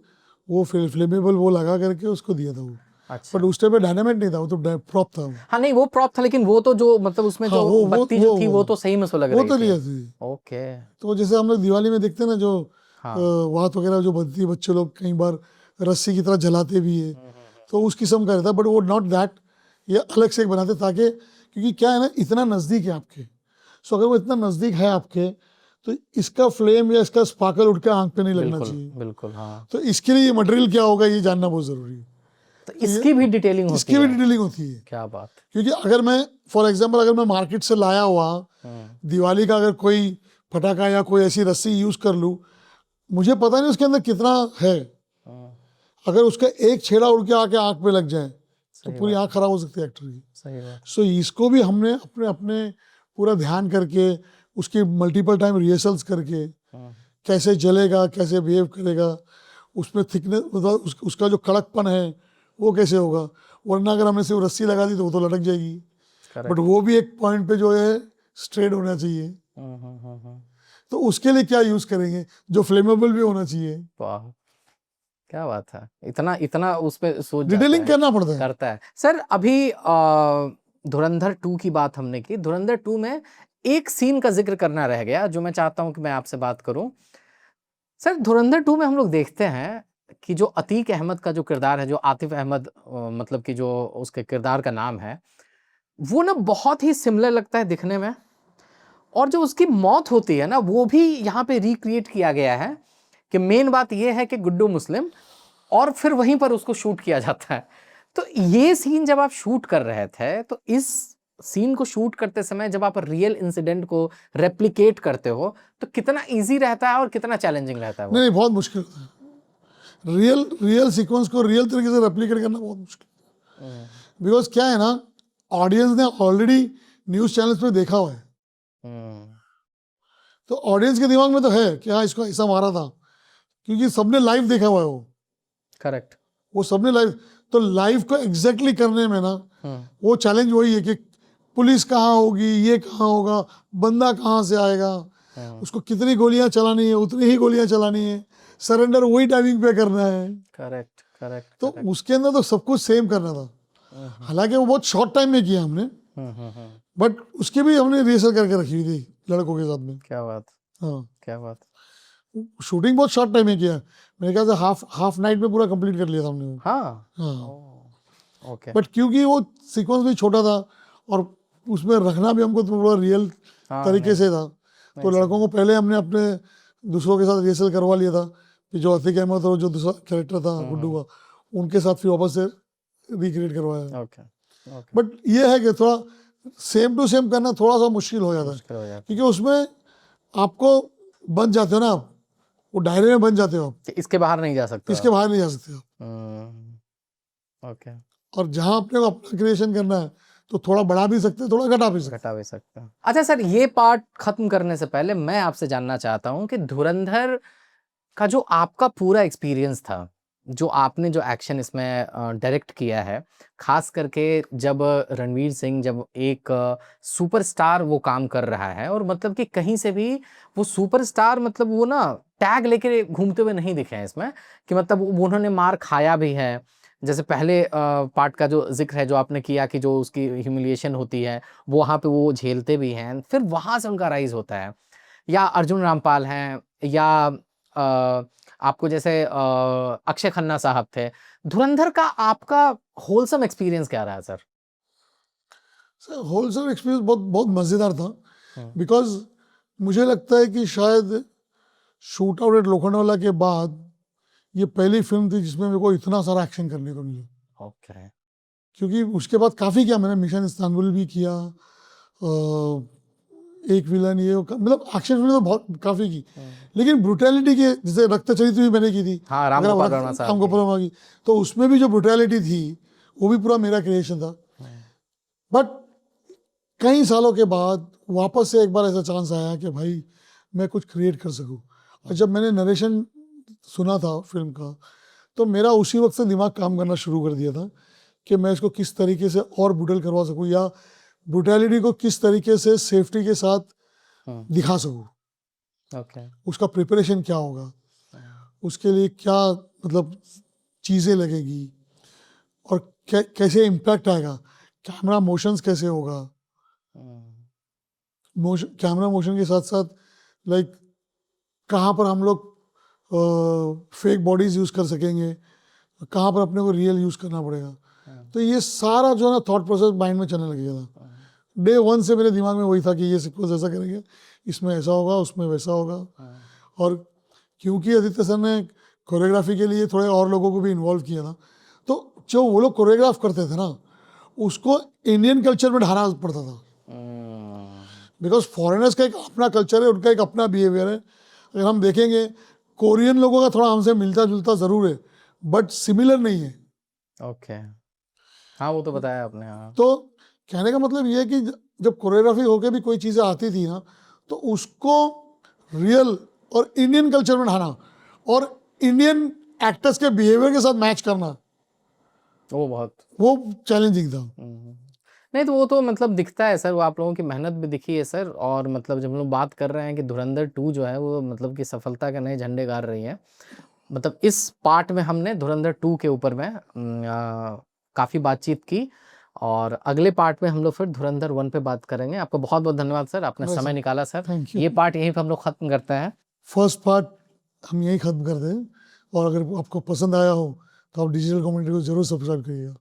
वो फ्लेमेबल वो लगा करके उसको दिया था वो, अच्छा। बट उस टाइम पे डायनामाइट नहीं था, वो तो प्रॉप था वो। हाँ नहीं, वो प्रॉप था, लेकिन वो तो जो मतलब उसमें हाँ, जो बत्ती जो थी वो तो सही में सुलग वो रही तो थी। लिया थी। ओके। तो जैसे हम लोग दिवाली में देखते हैं ना जो हाँ। वात वगैरह जो बनती है, बच्चे लोग कई बार रस्सी की तरह जलाते भी है, तो उस किस्म का रहता, बट वो नॉट दैट, ये अलग से एक बनाते ताकि, क्योंकि क्या है ना, इतना नज़दीक है आपके, सो अगर वो इतना नज़दीक है आपके तो इसका फ्लेम या इसका स्पार्कल उठ के आंख पे नहीं लगना बिल्कुल चाहिए। बिल्कुल। हाँ, तो इसके लिए ये मटेरियल क्या होगा ये जानना बहुत ज़रूरी है। तो इसकी भी डिटेलिंग होती इसकी भी है? डिटेलिंग होती है, क्या बात। क्योंकि अगर मैं फॉर एग्जांपल अगर मैं मार्केट से लाया हुआ दिवाली का अगर कोई पटाखा या कोई ऐसी रस्सी यूज़ कर लूँ, मुझे पता नहीं उसके अंदर कितना है, अगर उसका एक छेड़ा उड़ के आके आँख पे लग जाए तो पूरी आँख खराब हो सकती है एक्टर की। सही बात। सो इसको भी हमने अपने अपने पूरा ध्यान करके उसकी मल्टीपल टाइम रिहर्सल्स करके कैसे जलेगा, कैसे बिहेव करेगा, उसमें थिकनेस मतलब उसका जो कड़कपन है वो कैसे होगा, वरना अगर हमने सिर्फ रस्सी लगा दी तो वो तो लटक जाएगी, बट वो भी एक पॉइंट पे जो है स्ट्रेट होना चाहिए। तो उसके लिए क्या यूज़ करेंगे, जो फ्लेमेबल भी होना चाहिए। वाह, क्या बात है। इतना इतना उस पे सोच जाता डिटेलिंग है, करना पड़ता है। करता है। सर अभी धुरंधर 2 की बात हमने की, धुरंधर 2 में एक सीन का जिक्र करना रह गया जो मैं चाहता हूं कि मैं आपसे बात करूं। सर धुरंधर 2 में हम लोग देखते हैं कि जो अतीक अहमद का जो किरदार है, जो आतिफ अहमद मतलब कि जो उसके किरदार का नाम है, वो ना बहुत ही सिमिलर लगता है दिखने में, और जो उसकी मौत होती है ना वो भी यहाँ पे रिक्रिएट किया गया है कि मेन बात ये है कि गुड्डू मुस्लिम, और फिर वहीं पर उसको शूट किया जाता है। तो ये सीन जब आप शूट कर रहे थे, तो इस सीन को शूट करते समय जब आप रियल इंसिडेंट को रेप्लिकेट करते हो तो कितना इजी रहता है और कितना चैलेंजिंग रहता है वो? नहीं, बहुत मुश्किल होता है रियल सीक्वेंस को रियल तरीके से रेप्लिकेट करना, बहुत मुश्किल है। बिकॉज क्या है ना, ऑडियंस ने ऑलरेडी न्यूज़ चैनल्स पे देखा हुआ है, तो ऑडियंस के दिमाग में तो है कि हाँ इसको ऐसा मारा था, क्योंकि सबने लाइव देखा हुआ है वो। करेक्ट। वो सबने लाइव, तो लाइव को एग्जैक्टली करने में ना वो चैलेंज वही है कि पुलिस कहाँ होगी, ये कहाँ होगा, बंदा कहाँ से आएगा, उसको कितनी गोलियां चलानी है उतनी ही गोलियां चलानी है, सरेंडर वही टाइमिंग पे करना है। Correct correct. तो उसके अंदर तो सब कुछ सेम करना था। हालांकि वो बहुत शॉर्ट टाइम में किया हमने, बट उसकी भी हमने रिहर्सल करके रखी हुई थी लड़कों के साथ में। क्या बात, हाँ, क्या बात। शूटिंग बहुत शॉर्ट टाइम में किया, मेरे ख्याल से हाफ नाइट में पूरा कंप्लीट कर लिया था हमने वो। हाँ, हाँ, ओके। बट क्योंकि वो सीक्वेंस भी छोटा था और उसमें रखना भी हमको थोड़ा रियल तरीके से था, तो लड़कों को पहले हमने अपने दूसरों के साथ रिहर्सल करवा लिया था कि जो अतीक अहमद और जो दूसरा कैरेक्टर था गुड्डू का, उनके साथ फिर वापस से रिक्रिएट करवाया। Okay okay. बट ये है कि थोड़ा सेम टू सेम करना थोड़ा सा मुश्किल हो जाता है, क्योंकि उसमें आपको बन जाते हो ना आप, वो दायरे में बन जाते हो आप, इसके बाहर नहीं जा सकते, इसके बाहर नहीं जा सकते आप। ओके। और जहाँ अपने को अपना क्रिएशन करना है तो थोड़ा बढ़ा भी सकते हैं, थोड़ा घटा भी सकते हैं। घटा भी सकते हैं। अच्छा सर, ये पार्ट खत्म करने से पहले मैं आपसे जानना चाहता हूँ कि धुरंधर का जो आपका पूरा एक्सपीरियंस था, जो आपने जो एक्शन इसमें डायरेक्ट किया है, खास करके जब रणवीर सिंह जब एक सुपरस्टार वो काम कर रहा है और मतलब कि कहीं से भी वो सुपरस्टार मतलब वो ना टैग लेके घूमते हुए नहीं दिखे हैं इसमें कि मतलब वो उन्होंने मार खाया भी है। जैसे पहले पार्ट का जो ज़िक्र है जो आपने किया कि जो उसकी ह्यूमिलिएशन होती है, वो वहाँ पे वो झेलते भी हैं, फिर वहाँ से उनका राइज़ होता है। या अर्जुन रामपाल हैं या आपको जैसे अक्षय खन्ना साहब थे। धुरंधर का आपका होलसम एक्सपीरियंस क्या रहा सर? सर होलसेल एक्सपीरियंस बहुत बहुत मज़ेदार था, हुँ। बिकॉज मुझे लगता है कि शायद शूट आउट एट लोखंडवाला के बाद ये पहली फिल्म थी जिसमें मेरे को इतना सारा एक्शन करने को मिला। ओके। क्योंकि उसके बाद काफ़ी किया मैंने, मिशन इस्तांबुल भी किया, एक विलन ये मतलब एक्शन फिल्म तो बहुत काफ़ी की, लेकिन ब्रुटैलिटी के जैसे रक्तचरित भी मैंने की थी। हाँ, राम अगर आप गोपाल वर्मा साहब राम की। गोपाल वर्मा की, तो उसमें भी जो ब्रुटैलिटी थी वो भी पूरा मेरा क्रिएशन था। बट कई सालों के बाद वापस से एक बार ऐसा चांस आया कि भाई मैं कुछ क्रिएट कर सकूं, और जब मैंने नरेशन सुना था फिल्म का, तो मेरा उसी वक्त से दिमाग काम करना शुरू कर दिया था कि मैं इसको किस तरीके से और ब्रूटल करवा सकूं, या ब्रूटैलिटी को किस तरीके से सेफ्टी के साथ दिखा सकूं। ओके। उसका प्रिपरेशन क्या होगा, उसके लिए क्या मतलब चीज़ें लगेगी, और कैसे इम्पैक्ट आएगा, कैमरा मोशंस कैसे होगा, कैमरा मोशन के साथ साथ लाइक कहाँ पर हम लोग फेक बॉडीज यूज़ कर सकेंगे, कहाँ पर अपने को रियल यूज़ करना पड़ेगा। तो ये सारा जो है ना थॉट प्रोसेस माइंड में चलने लग गया था। डे वन से मेरे दिमाग में वही था कि ये सीक्वेंस ऐसा करेंगे, इसमें ऐसा होगा, उसमें वैसा होगा। और क्योंकि आदित्य सर ने कोरियोग्राफी के लिए थोड़े और लोगों को भी इन्वॉल्व किया था, तो जो वो लोग कोरियोग्राफ करते थे ना, उसको इंडियन कल्चर में ढालना पड़ता था, बिकॉज फॉरेनर्स का एक अपना कल्चर है, उनका एक अपना बिहेवियर है। अगर हम देखेंगे कोरियन लोगों का थोड़ा हमसे मिलता जुलता ज़रूर है, बट सिमिलर नहीं है। ओके। हाँ, वो तो बताया आपने। हाँ। तो कहने का मतलब ये है कि जब कोरियोग्राफी होके भी कोई चीज़ें आती थी ना, तो उसको रियल और इंडियन कल्चर में ढाना और इंडियन एक्टर्स के बिहेवियर के साथ मैच करना, वो चैलेंजिंग था। नहीं तो वो तो मतलब दिखता है सर, वो आप लोगों की मेहनत भी दिखी है सर। और मतलब जब हम लोग बात कर रहे हैं कि धुरंधर 2 जो है वो मतलब कि सफलता के नए झंडे गाड़ रही है, मतलब इस पार्ट में हमने धुरंधर 2 के ऊपर में काफ़ी बातचीत की, और अगले पार्ट में हम लोग फिर धुरंधर 1 पे बात करेंगे। आपका बहुत बहुत धन्यवाद सर, आपने समय निकाला सर। Thank you. ये पार्ट यहीं पे हम लोग ख़त्म करते हैं। फर्स्ट पार्ट हम यही ख़त्म करते हैं, और अगर आपको पसंद आया हो तो आप डिजिटल कम्युनिटी को ज़रूर सब्सक्राइब करिएगा।